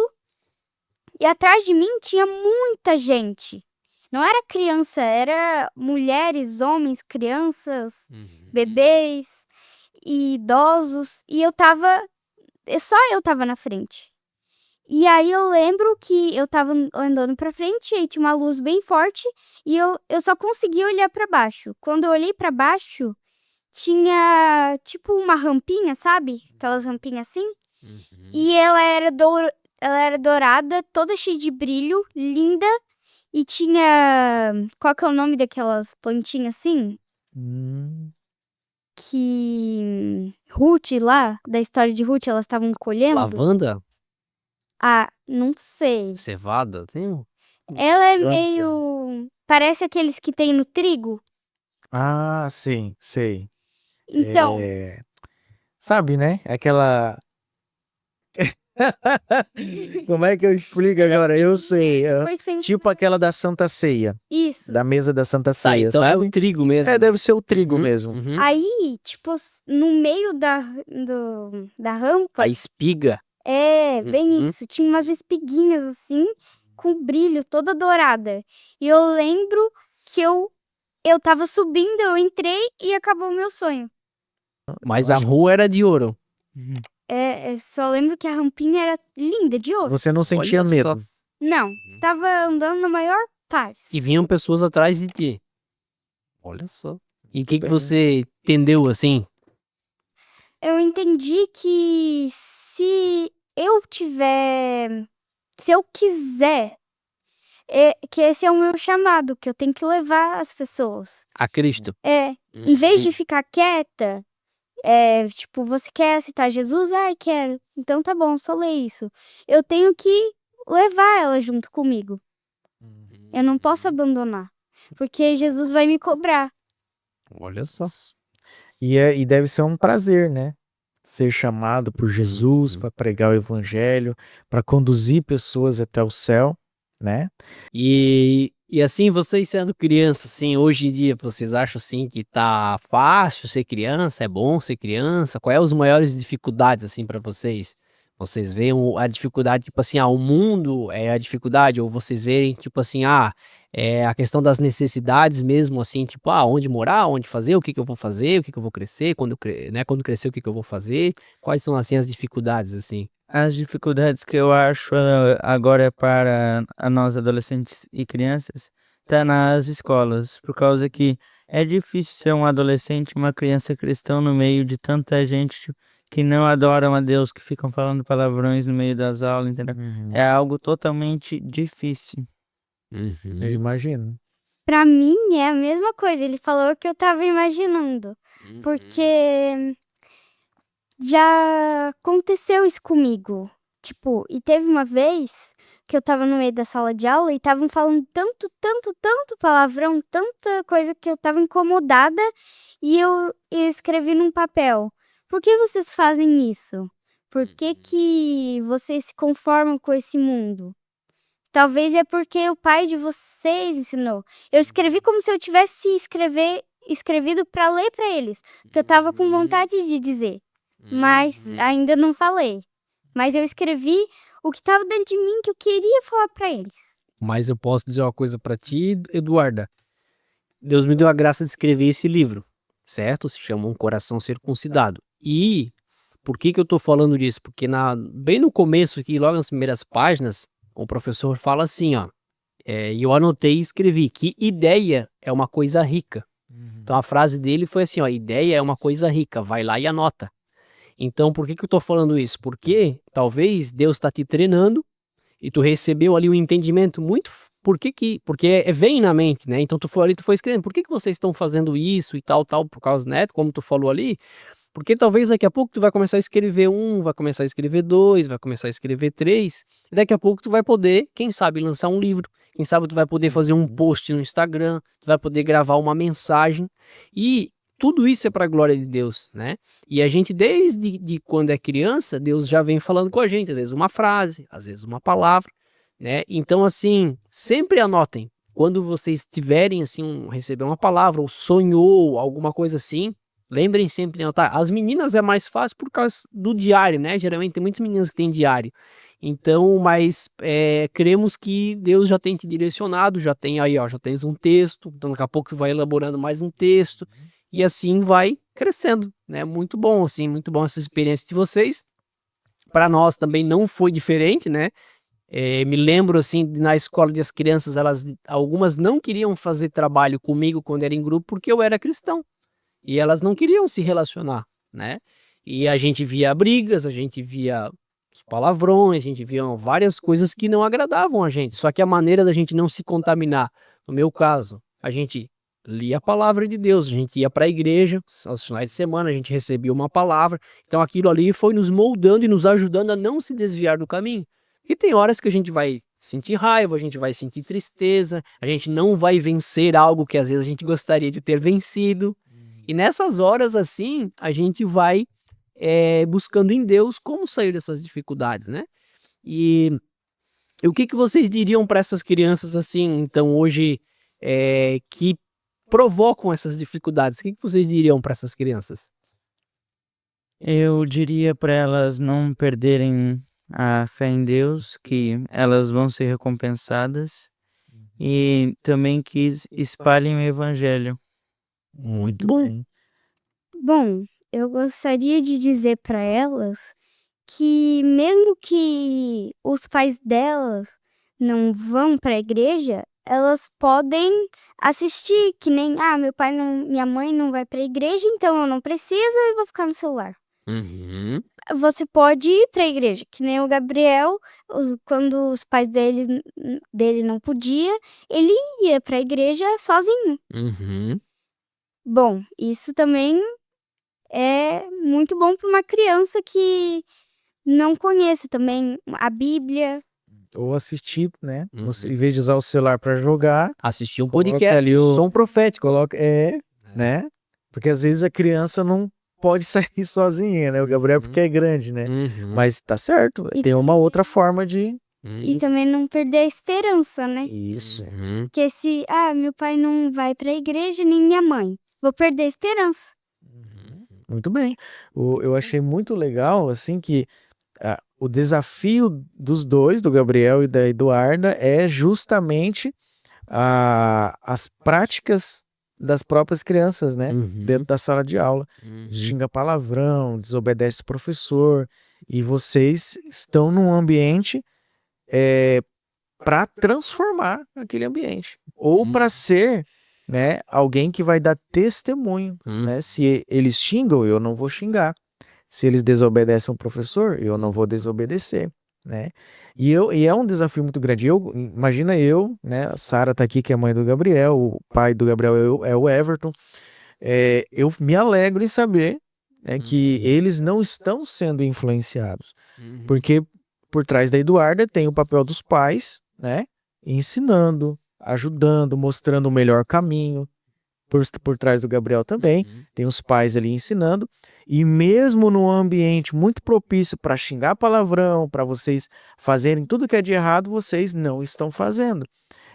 e atrás de mim tinha muita gente. Não era criança, era mulheres, homens, crianças, bebês e idosos. E só eu tava na frente. E aí eu lembro que eu tava andando pra frente e tinha uma luz bem forte e eu só conseguia olhar pra baixo. Quando eu olhei pra baixo, tinha tipo uma rampinha, sabe? Aquelas rampinhas assim. E ela era dourada, toda cheia de brilho, linda. E tinha... Qual que é o nome daquelas plantinhas assim? Que Ruth lá, da história de Ruth, elas estavam colhendo.
Lavanda?
Ah, não sei.
Cevada? Tem um...
Ela é
Eu
meio... Parece aqueles que tem no trigo.
Ah, sim, sei.
Então,
Sabe, né? Aquela... Como é que eu explico agora? Eu sei.
pois tem
Tipo aquela da Santa Ceia.
isso.
Da mesa da Santa
Tá,
Ceia,
então é
sabe?
o trigo mesmo.
É, deve ser o trigo
Uhum,
mesmo.
uhum.
Aí, tipo, no meio da rampa,
A espiga.
bem
Uhum.
isso. Tinha umas espiguinhas assim, com brilho, toda dourada. E eu lembro que eu tava subindo, eu entrei e acabou o meu sonho.
Mas
Eu
a
acho-
rua era de ouro.
Só lembro que a rampinha era linda, de ouro.
Você não sentia
Olha
medo.
só.
Não, tava andando na maior paz.
E vinham pessoas atrás de ti. Olha só. E o que você entendeu assim?
Eu entendi que se eu quiser, que esse é o meu chamado, que eu tenho que levar as pessoas.
A Cristo.
Em vez de ficar quieta, tipo, você quer aceitar Jesus? Ai, quero. Então tá bom, só lê isso. Eu tenho que levar ela junto comigo. Eu não posso abandonar, porque Jesus vai me cobrar.
Olha só.
E deve ser um prazer, né? Ser chamado por Jesus para pregar o evangelho, para conduzir pessoas até o céu, né?
E assim, vocês sendo criança, assim, hoje em dia, vocês acham assim que tá fácil ser criança? É bom ser criança? Quais as maiores dificuldades, assim, pra vocês? Vocês veem a dificuldade, tipo assim, o mundo é a dificuldade? Ou vocês veem, tipo assim, é a questão das necessidades mesmo, assim, tipo, onde morar, onde fazer, o que que eu vou fazer, o que que eu vou crescer, quando crescer, o que que eu vou fazer? Quais são, assim, as dificuldades, assim?
As dificuldades que eu acho agora para a nós adolescentes e crianças tá nas escolas, por causa que é difícil ser um adolescente, uma criança cristã no meio de tanta gente que não adoram a Deus, que ficam falando palavrões no meio das aulas, entendeu? É algo totalmente difícil.
Eu imagino.
Pra mim é a mesma coisa. Ele falou o que eu tava imaginando. Porque já aconteceu isso comigo. Tipo, e teve uma vez que eu tava no meio da sala de aula e estavam falando tanto, tanto, tanto palavrão, tanta coisa que eu tava incomodada e eu escrevi num papel. Por que vocês fazem isso? Por que que vocês se conformam com esse mundo? Talvez é porque o pai de vocês ensinou. Eu escrevi como se eu tivesse escrevido pra ler pra eles, porque eu tava com vontade de dizer, mas ainda não falei. Mas eu escrevi o que tava dentro de mim que eu queria falar pra eles.
Mas eu posso dizer uma coisa pra ti, Eduarda. Deus me deu a graça de escrever esse livro, certo? Se chama Um Coração Circuncidado. E por que que eu tô falando disso? Porque bem no começo aqui, logo nas primeiras páginas, o professor fala assim, e eu anotei e escrevi que ideia é uma coisa rica. Então a frase dele foi assim, ideia é uma coisa rica, vai lá e anota. Então por que que eu tô falando isso? Porque talvez Deus tá te treinando e tu recebeu ali um entendimento muito... Porque vem na mente, né? Então tu foi escrevendo, por que que vocês estão fazendo isso e tal, por causa, né? Como tu falou ali, Porque talvez daqui a pouco tu vai começar a escrever 1, vai começar a escrever 2, vai começar a escrever 3, e daqui a pouco tu vai poder, quem sabe, lançar um livro, quem sabe tu vai poder fazer um post no Instagram, tu vai poder gravar uma mensagem, e tudo isso é para a glória de Deus, né? E a gente, desde quando é criança, Deus já vem falando com a gente, às vezes uma frase, às vezes uma palavra, né? Então, assim, sempre anotem, quando vocês tiverem, assim, receber uma palavra, ou sonhou, alguma coisa assim, lembrem sempre de anotar. As meninas é mais fácil por causa do diário, né? Geralmente tem muitas meninas que têm diário. Então, mas cremos que Deus já tem te direcionado, já tem aí, ó, já tens um texto, então daqui a pouco vai elaborando mais um texto, e assim vai crescendo, né? Muito bom, assim, muito bom essa experiência de vocês. Para nós também não foi diferente, né? Me lembro, assim, na escola de as crianças, algumas não queriam fazer trabalho comigo quando era em grupo porque eu era cristão. E elas não queriam se relacionar, né? E a gente via brigas, a gente via os palavrões, a gente via várias coisas que não agradavam a gente. Só que a maneira da gente não se contaminar, no meu caso, a gente lia a palavra de Deus, a gente ia para a igreja, aos finais de semana a gente recebia uma palavra. Então aquilo ali foi nos moldando e nos ajudando a não se desviar do caminho. E tem horas que a gente vai sentir raiva, a gente vai sentir tristeza, a gente não vai vencer algo que às vezes a gente gostaria de ter vencido. E nessas horas, assim, a gente vai buscando em Deus como sair dessas dificuldades, né? E o que vocês diriam para essas crianças, assim, então, hoje, que provocam essas dificuldades? O que vocês diriam para essas crianças?
Eu diria para elas não perderem a fé em Deus, que elas vão ser recompensadas, e também que espalhem o evangelho.
Muito bom.
Bom, eu gostaria de dizer para elas que mesmo que os pais delas não vão para a igreja, elas podem assistir, que nem, meu pai não, minha mãe não vai para a igreja, então eu não preciso e vou ficar no celular.
Uhum.
Você pode ir para a igreja, que nem o Gabriel, quando os pais dele não podia, ele ia para a igreja sozinho.
Uhum.
Bom, isso também é muito bom para uma criança que não conhece também a Bíblia.
Ou assistir, né?
Uhum.
Em vez de usar o celular para jogar,
Assistir um
Coloca
podcast,
ali o-
som profético.
né? Porque às vezes a criança não pode sair sozinha, né? O Gabriel porque é grande, né?
Uhum.
Mas tá certo,
E
tem uma outra forma de...
E também não perder a esperança, né?
Isso.
Uhum.
Porque se, meu pai não vai para a igreja, nem minha mãe, vou perder a esperança.
Muito bem. Eu achei muito legal, assim, que o desafio dos dois, do Gabriel e da Eduarda, é justamente as práticas das próprias crianças, né?
Uhum.
Dentro da sala de aula.
Uhum.
Xinga palavrão, desobedece o professor, e vocês estão num ambiente para transformar aquele ambiente, ou para ser, né, alguém que vai dar testemunho, né? Se eles xingam, eu não vou xingar. Se eles desobedecem o professor, eu não vou desobedecer, né? E é um desafio muito grande. Imagina eu, né? A Sara tá aqui, que é a mãe do Gabriel, o pai do Gabriel é o Everton. Eu me alegro em saber, né, que eles não estão sendo influenciados, porque por trás da Eduarda tem o papel dos pais, né? Ensinando, ajudando, mostrando o melhor caminho. Por trás do Gabriel também, tem os pais ali ensinando, e mesmo num ambiente muito propício para xingar palavrão, para vocês fazerem tudo que é de errado, vocês não estão fazendo.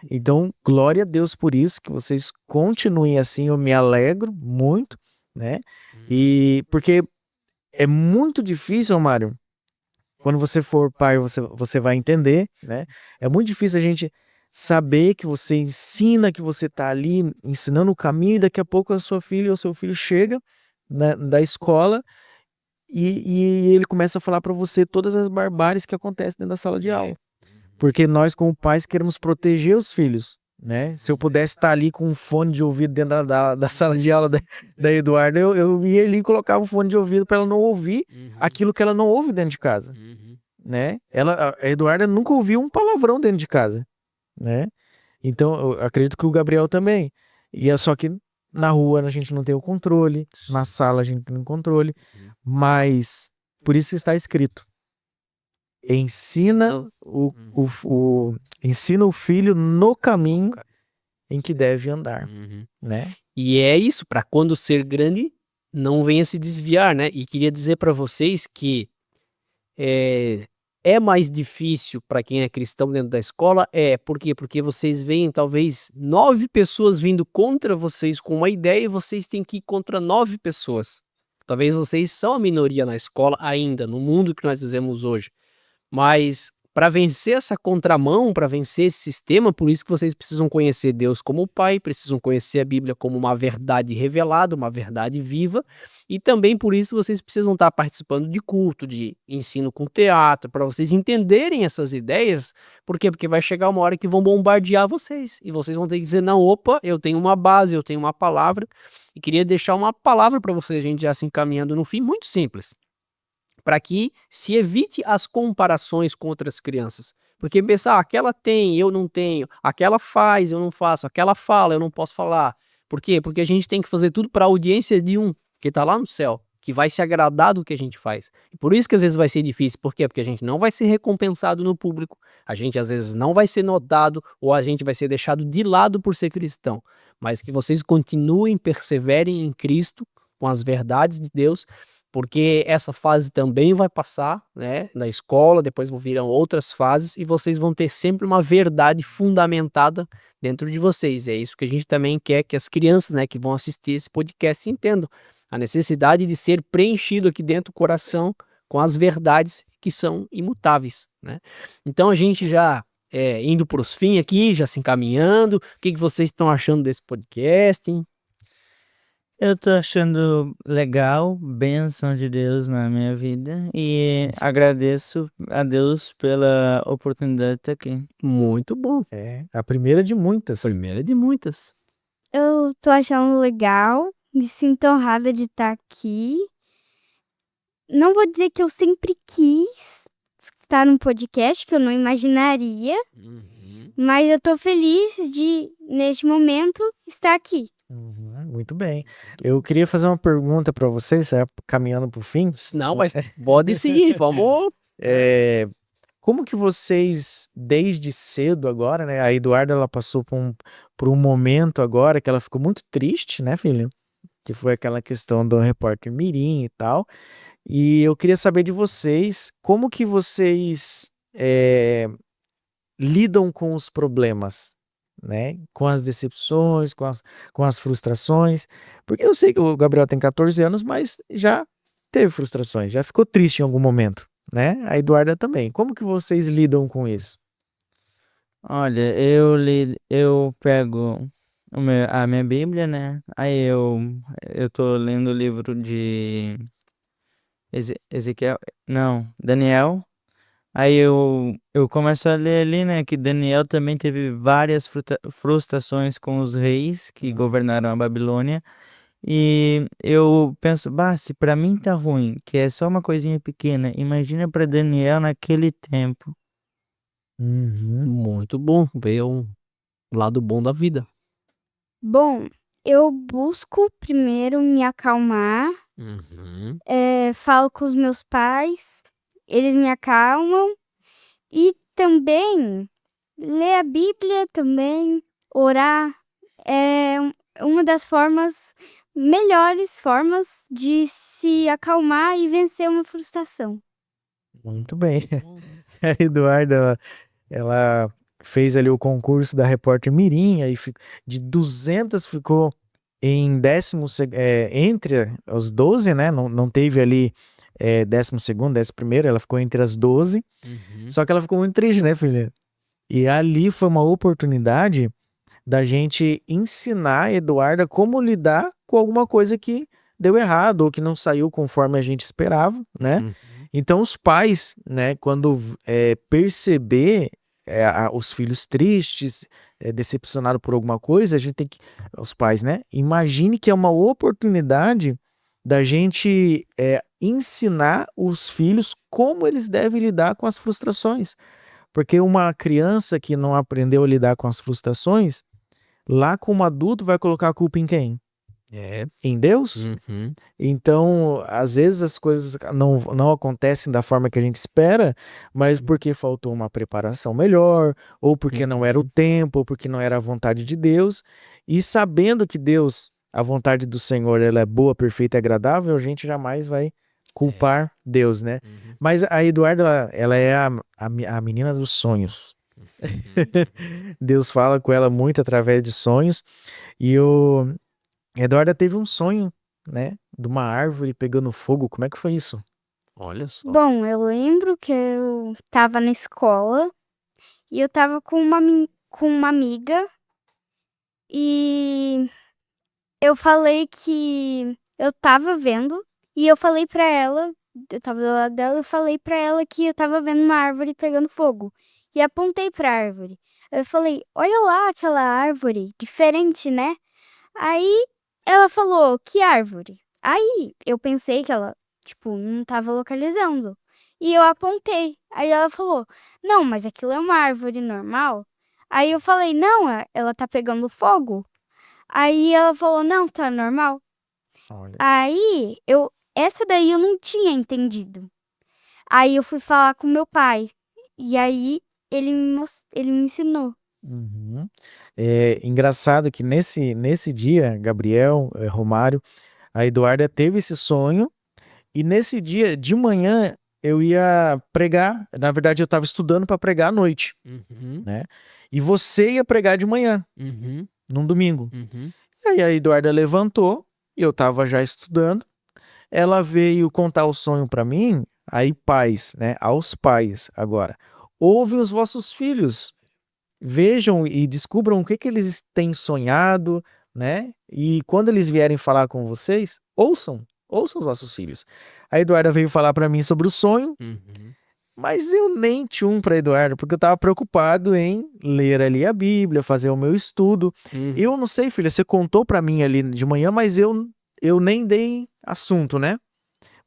Então, glória a Deus por isso, que vocês continuem assim, eu me alegro muito, né? E porque é muito difícil, Mário, quando você for pai, você vai entender, né? É muito difícil a gente saber que você ensina, que você tá ali ensinando o caminho, e daqui a pouco a sua filha ou seu filho chega da escola e ele começa a falar para você todas as barbáries que acontecem dentro da sala de aula. Porque nós, como pais, queremos proteger os filhos, né? Se eu pudesse estar ali com um fone de ouvido dentro da sala de aula da Eduarda, eu ia ali e colocava o fone de ouvido para ela não ouvir aquilo que ela não ouve dentro de casa, né? A Eduarda nunca ouviu um palavrão dentro de casa, né? Então, eu acredito que o Gabriel também. E é só que na rua a gente não tem o controle, na sala a gente não tem o controle, mas por isso está escrito. Ensina ensina o filho no caminho em que deve andar, né?
E é isso, para quando ser grande, não venha se desviar, né? E queria dizer para vocês que é mais difícil para quem é cristão dentro da escola, por quê? Porque vocês veem talvez 9 pessoas vindo contra vocês com uma ideia e vocês têm que ir contra 9 pessoas. Talvez vocês são a minoria na escola ainda, no mundo que nós vivemos hoje. Mas para vencer essa contramão, para vencer esse sistema, por isso que vocês precisam conhecer Deus como Pai, precisam conhecer a Bíblia como uma verdade revelada, uma verdade viva, e também por isso vocês precisam estar participando de culto, de ensino com teatro, para vocês entenderem essas ideias. Por quê? Porque vai chegar uma hora que vão bombardear vocês, e vocês vão ter que dizer, não, opa, eu tenho uma base, eu tenho uma palavra, e queria deixar uma palavra para vocês, a gente já se encaminhando no fim, muito simples, para que se evite as comparações com outras crianças. Porque pensar, aquela tem, eu não tenho, aquela faz, eu não faço, aquela fala, eu não posso falar. Por quê? Porque a gente tem que fazer tudo para a audiência de um, que está lá no céu, que vai se agradar do que a gente faz. E por isso que às vezes vai ser difícil. Por quê? Porque a gente não vai ser recompensado no público, a gente às vezes não vai ser notado, ou a gente vai ser deixado de lado por ser cristão. Mas que vocês continuem, perseverem em Cristo, com as verdades de Deus, porque essa fase também vai passar, né, na escola, depois virão outras fases e vocês vão ter sempre uma verdade fundamentada dentro de vocês. É isso que a gente também quer que as crianças, né, que vão assistir esse podcast entendam. A necessidade de ser preenchido aqui dentro do coração com as verdades que são imutáveis, né? Então a gente já indo para os fins aqui, já se encaminhando, o que vocês estão achando desse podcast, hein?
Eu tô achando legal, bênção de Deus na minha vida e agradeço a Deus pela oportunidade de estar aqui.
Muito bom.
É a primeira de muitas.
Primeira de muitas.
Eu tô achando legal, me sinto honrada de estar aqui. Não vou dizer que eu sempre quis estar num podcast, que eu não imaginaria, mas eu tô feliz de, neste momento, estar aqui.
Muito bem. Eu queria fazer uma pergunta para vocês, caminhando para o fim.
Não, mas pode seguir, vamos.
Como que vocês, desde cedo agora, né? A Eduarda, ela passou por um momento agora que ela ficou muito triste, né, filha? Que foi aquela questão do repórter Mirim e tal. E eu queria saber de vocês, como que vocês lidam com os problemas, né? Com as decepções, com as frustrações. Porque eu sei que o Gabriel tem 14 anos, mas já teve frustrações, já ficou triste em algum momento, né? A Eduarda também. Como que vocês lidam com isso?
Olha, eu pego a minha Bíblia, né? Aí eu tô lendo o livro de Ezequiel, não, Daniel. Aí eu começo a ler ali, né, que Daniel também teve várias frustrações com os reis que governaram a Babilônia. E eu penso, se pra mim tá ruim, que é só uma coisinha pequena, imagina pra Daniel naquele tempo.
Muito bom ver um lado bom da vida.
Bom, eu busco primeiro me acalmar, falo com os meus pais, eles me acalmam e também ler a Bíblia também, orar é uma das melhores formas de se acalmar e vencer uma frustração.
Muito bem. A Eduarda, ela fez ali o concurso da repórter Mirim, aí de 200 ficou em entre os 12, né? Não teve ali 12º, 11º, ela ficou entre as 12. Só que ela ficou muito triste, né, filha? E ali foi uma oportunidade da gente ensinar a Eduarda como lidar com alguma coisa que deu errado ou que não saiu conforme a gente esperava, né? Então os pais, né, quando perceber os filhos tristes, decepcionados por alguma coisa, a gente tem que, os pais, né, imagine que é uma oportunidade da gente ensinar os filhos como eles devem lidar com as frustrações. Porque uma criança que não aprendeu a lidar com as frustrações, lá como adulto vai colocar a culpa em quem? em Deus.
Uhum.
Então, às vezes as coisas não acontecem da forma que a gente espera, mas porque faltou uma preparação melhor, ou porque não era o tempo, ou porque não era a vontade de Deus. E sabendo que Deus, a vontade do Senhor, ela é boa, perfeita e agradável, a gente jamais vai culpar Deus, né?
Uhum.
Mas a Eduarda, ela é a menina dos sonhos. Deus fala com ela muito através de sonhos. E a Eduarda teve um sonho, né? De uma árvore pegando fogo. Como é que foi isso?
Olha só.
Bom, eu lembro que eu tava na escola e eu tava com uma amiga e eu falei que eu tava vendo e eu falei pra ela, eu tava do lado dela, eu falei pra ela que eu tava vendo uma árvore pegando fogo e apontei pra árvore. Eu falei, olha lá aquela árvore, diferente, né? Aí ela falou, que árvore? Aí eu pensei que ela, tipo, não tava localizando. E eu apontei. Aí ela falou, não, mas aquilo é uma árvore normal. Aí eu falei, não, ela tá pegando fogo. Aí ela falou, não, tá normal.
Olha.
Aí essa daí eu não tinha entendido. Aí eu fui falar com meu pai. E aí ele me ensinou.
Uhum. É engraçado que nesse dia, Gabriel, Romário, a Eduarda teve esse sonho e nesse dia de manhã eu ia pregar. Na verdade, eu estava estudando para pregar à noite,
Uhum.
né? E você ia pregar de manhã,
Uhum.
num domingo.
Uhum.
E aí a Eduarda levantou e eu estava já estudando. Ela veio contar o sonho para mim. Aí, pais, né? Aos pais agora. Ouvem os vossos filhos. Vejam e descubram o que eles têm sonhado, né? E quando eles vierem falar com vocês, ouçam os vossos filhos. A Eduarda veio falar para mim sobre o sonho,
Uhum.
mas eu nem tchum para Eduarda, porque eu estava preocupado em ler ali a Bíblia, fazer o meu estudo.
Uhum.
Eu não sei, filha, você contou para mim ali de manhã, mas eu nem dei assunto, né?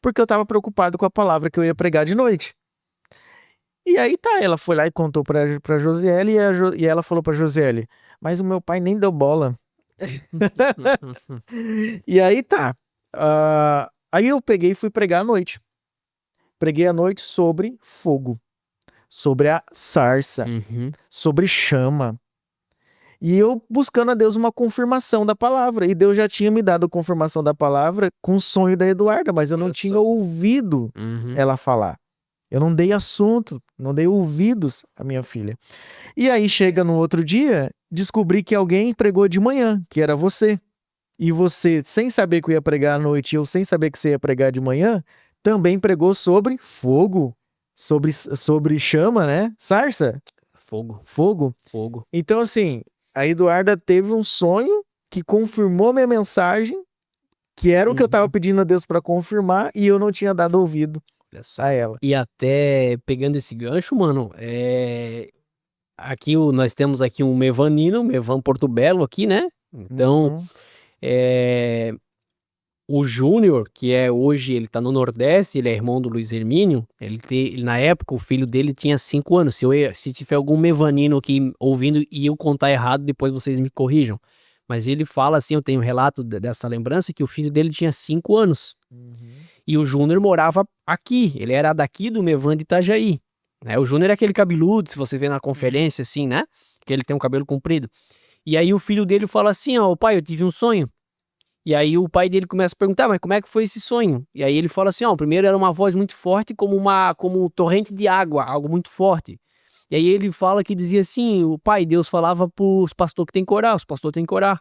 Porque eu estava preocupado com a palavra que eu ia pregar de noite. E aí tá, ela foi lá e contou pra Josiele e ela falou pra Josiele, mas o meu pai nem deu bola. E aí tá. Aí eu peguei e fui pregar à noite. Preguei à noite sobre fogo, sobre a sarça,
Uhum.
sobre chama. E eu buscando a Deus uma confirmação da palavra. E Deus já tinha me dado a confirmação da palavra com o sonho da Eduarda, mas eu não
Olha
tinha
só.
ouvido
Uhum.
ela falar. Eu não dei assunto, não dei ouvidos à minha filha. E aí chega no outro dia, descobri que alguém pregou de manhã, que era você. E você, sem saber que eu ia pregar à noite, e eu sem saber que você ia pregar de manhã, também pregou sobre fogo, sobre chama, né? Sarça,
Fogo.
fogo.
Fogo.
Então, assim, a Eduarda teve um sonho que confirmou minha mensagem, que era o que eu tava pedindo a Deus para confirmar, e eu não tinha dado ouvido
Olha só.
a ela.
E até pegando esse gancho, mano, aqui nós temos aqui um Mevanino, Mevan Porto Belo aqui, né? Então,
Uhum.
o Júnior, que hoje ele tá no Nordeste, ele é irmão do Luiz Hermínio, na época o filho dele tinha 5 anos. Se tiver algum Mevanino aqui ouvindo e eu contar errado, depois vocês me corrijam. Mas ele fala assim, eu tenho um relato dessa lembrança, que o filho dele tinha 5 anos. E o Júnior morava aqui, ele era daqui do Mevan de Itajaí, né? O Júnior é aquele cabeludo, se você vê na conferência assim, né? Que ele tem um cabelo comprido. E aí o filho dele fala assim, ó, pai, eu tive um sonho. E aí o pai dele começa a perguntar, mas como é que foi esse sonho? E aí ele fala assim, ó, primeiro era uma voz muito forte como torrente de água, algo muito forte. E aí ele fala que dizia assim, o pai, Deus falava pros pastores que tem que orar, os pastores têm que orar.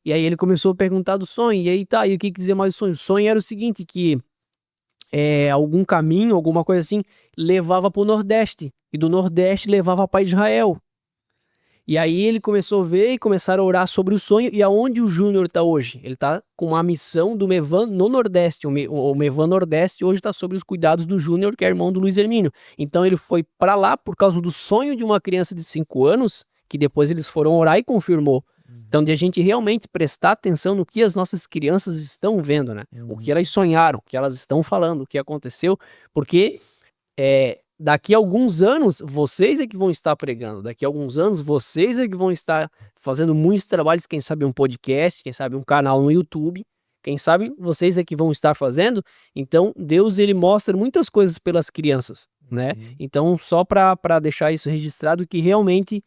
E aí ele começou a perguntar do sonho, e aí tá, e o que dizia mais do sonho? O sonho era o seguinte, que algum caminho, alguma coisa assim, levava pro Nordeste, e do Nordeste levava para Israel. E aí ele começou a ver e começaram a orar sobre o sonho, e aonde o Júnior está hoje? Ele está com uma missão do Mevan no Nordeste, o Mevan Nordeste hoje está sob os cuidados do Júnior, que é irmão do Luiz Hermínio. Então ele foi para lá por causa do sonho de uma criança de 5 anos, que depois eles foram orar e confirmou. Então, de a gente realmente prestar atenção no que as nossas crianças estão vendo, né? O que elas sonharam, o que elas estão falando, o que aconteceu, porque daqui a alguns anos, vocês é que vão estar pregando. Daqui a alguns anos, vocês é que vão estar fazendo muitos trabalhos, quem sabe um podcast, quem sabe um canal no YouTube. Quem sabe vocês é que vão estar fazendo. Então, Deus, ele mostra muitas coisas pelas crianças, né? Então, só para deixar isso registrado, que realmente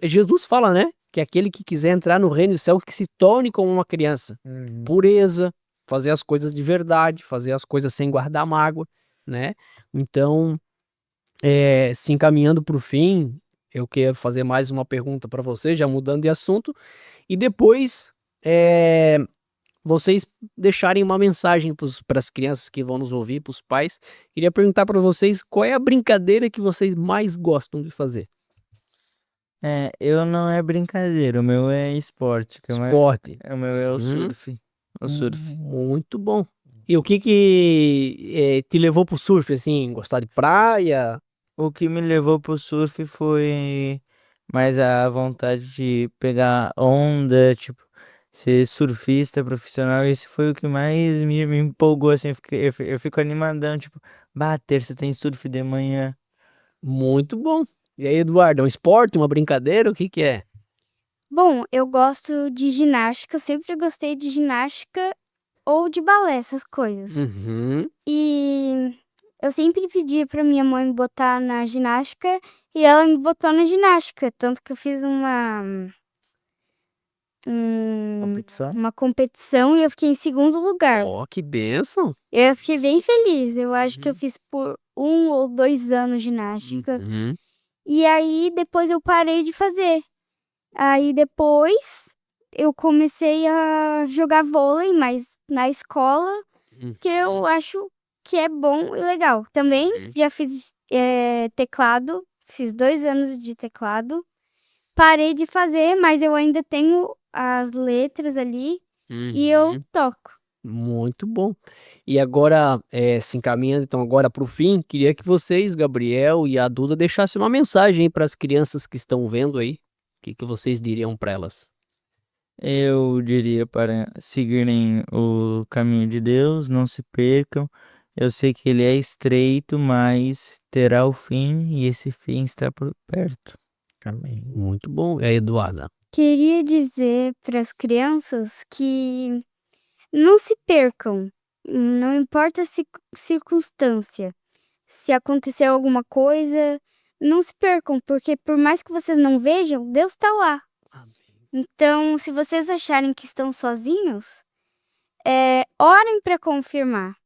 Jesus fala, né? Que aquele que quiser entrar no reino do céu, que se torne como uma criança. Pureza, fazer as coisas de verdade, fazer as coisas sem guardar mágoa, né? Então, se encaminhando para o fim, eu quero fazer mais uma pergunta para vocês, já mudando de assunto, e depois vocês deixarem uma mensagem para as crianças que vão nos ouvir, para os pais. Queria perguntar para vocês qual é a brincadeira que vocês mais gostam de fazer.
Eu não é brincadeira, o meu é esporte.
Esporte.
O meu é o surf. O surf.
Muito bom. E o que te levou pro surf, assim? Gostar de praia?
O que me levou pro surf foi mais a vontade de pegar onda, tipo, ser surfista profissional. Isso foi o que mais me empolgou, assim. Eu fico animadão, tipo, terça tem surf de manhã.
Muito bom. E aí, Eduardo, é um esporte, uma brincadeira? O que é?
Bom, eu gosto de ginástica, sempre gostei de ginástica ou de balé, essas coisas. E eu sempre pedi pra minha mãe me botar na ginástica e ela me botou na ginástica, tanto que eu fiz uma competição e eu fiquei em segundo lugar.
Ó, que bênção.
Eu fiquei bem feliz, eu acho que eu fiz por 1 ou 2 anos ginástica. E aí depois eu parei de fazer. Aí depois eu comecei a jogar vôlei, mas na escola, que eu acho que é bom e legal. Também já fiz teclado, fiz 2 anos de teclado. Parei de fazer, mas eu ainda tenho as letras ali e eu toco.
Muito bom. E agora, se encaminhando então agora para o fim, queria que vocês, Gabriel e a Duda, deixassem uma mensagem para as crianças que estão vendo aí. O que vocês diriam para elas?
Eu diria para seguirem o caminho de Deus, não se percam. Eu sei que ele é estreito, mas terá o fim e esse fim está por perto.
Amém.
Muito bom. E aí, Eduarda?
Queria dizer para as crianças que não se percam, não importa a circunstância. Se acontecer alguma coisa, não se percam, porque por mais que vocês não vejam, Deus está lá. Então, se vocês acharem que estão sozinhos, orem para confirmar.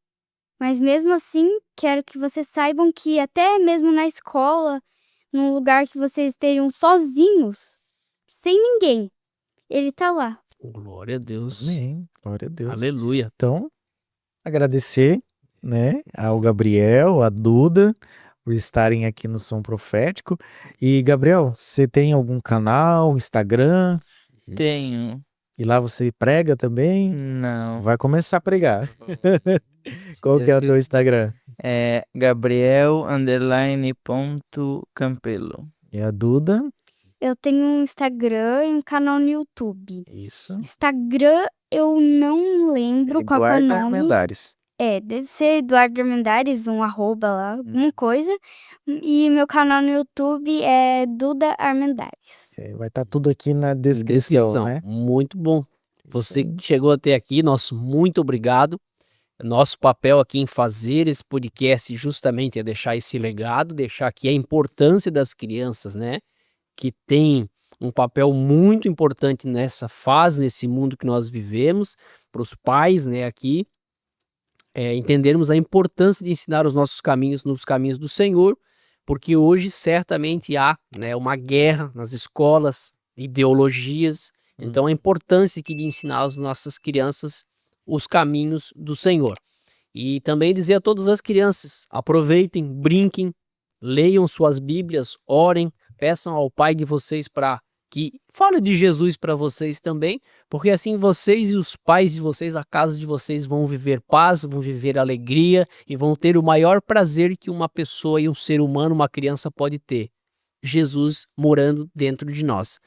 Mas mesmo assim, quero que vocês saibam que até mesmo na escola, num lugar que vocês estejam sozinhos, sem ninguém, Ele está lá.
Glória a Deus.
Amém. Glória a Deus.
Aleluia.
Então, agradecer, né, ao Gabriel, à Duda, por estarem aqui no Som Profético. E, Gabriel, você tem algum canal, Instagram?
Tenho.
E lá você prega também?
Não.
Vai começar a pregar. Qual que é o teu Instagram?
É Gabriel_Campelo.
E a Duda?
Eu tenho um Instagram e um canal no YouTube.
Isso.
Instagram eu não lembro qual é o
Eduardo
nome.
Armendares.
Deve ser Eduardo Armendares, um arroba lá, alguma coisa. E meu canal no YouTube é Duda Armendares.
Vai estar tudo aqui na descrição, né?
Muito bom.
Isso
Você
aí.
que chegou até aqui, nosso muito obrigado. Nosso papel aqui em fazer esse podcast justamente é deixar esse legado, deixar aqui a importância das crianças, né? Que tem um papel muito importante nessa fase, nesse mundo que nós vivemos, para os pais, né, aqui, entendermos a importância de ensinar os nossos caminhos nos caminhos do Senhor, porque hoje certamente há, né, uma guerra nas escolas, ideologias, então a importância aqui de ensinar às nossas crianças os caminhos do Senhor. E também dizer a todas as crianças, aproveitem, brinquem, leiam suas Bíblias, orem, peçam ao Pai de vocês para que fale de Jesus para vocês também, porque assim vocês e os pais de vocês, a casa de vocês vão viver paz, vão viver alegria e vão ter o maior prazer que uma pessoa e um ser humano, uma criança pode ter. Jesus morando dentro de nós.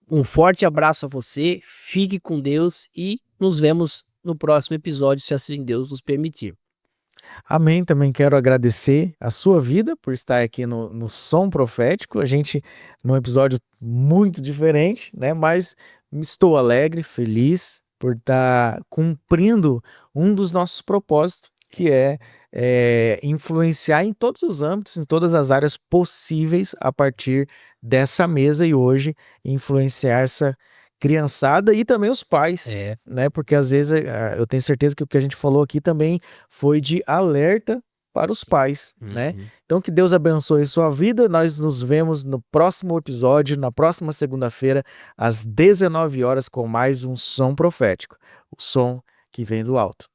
Um forte abraço a você, fique com Deus e nos vemos no próximo episódio, se assim Deus nos permitir.
Amém. Também quero agradecer a sua vida por estar aqui no Som Profético. A gente, num episódio muito diferente, né? Mas estou alegre, feliz por estar cumprindo um dos nossos propósitos, que é influenciar em todos os âmbitos, em todas as áreas possíveis a partir dessa mesa e hoje influenciar essa criançada e também os pais, né? Porque às vezes eu tenho certeza que o que a gente falou aqui também foi de alerta para os pais, né? Então que Deus abençoe sua vida. Nós nos vemos no próximo episódio, na próxima segunda-feira, às 19 horas, com mais um Som Profético, o som que vem do alto.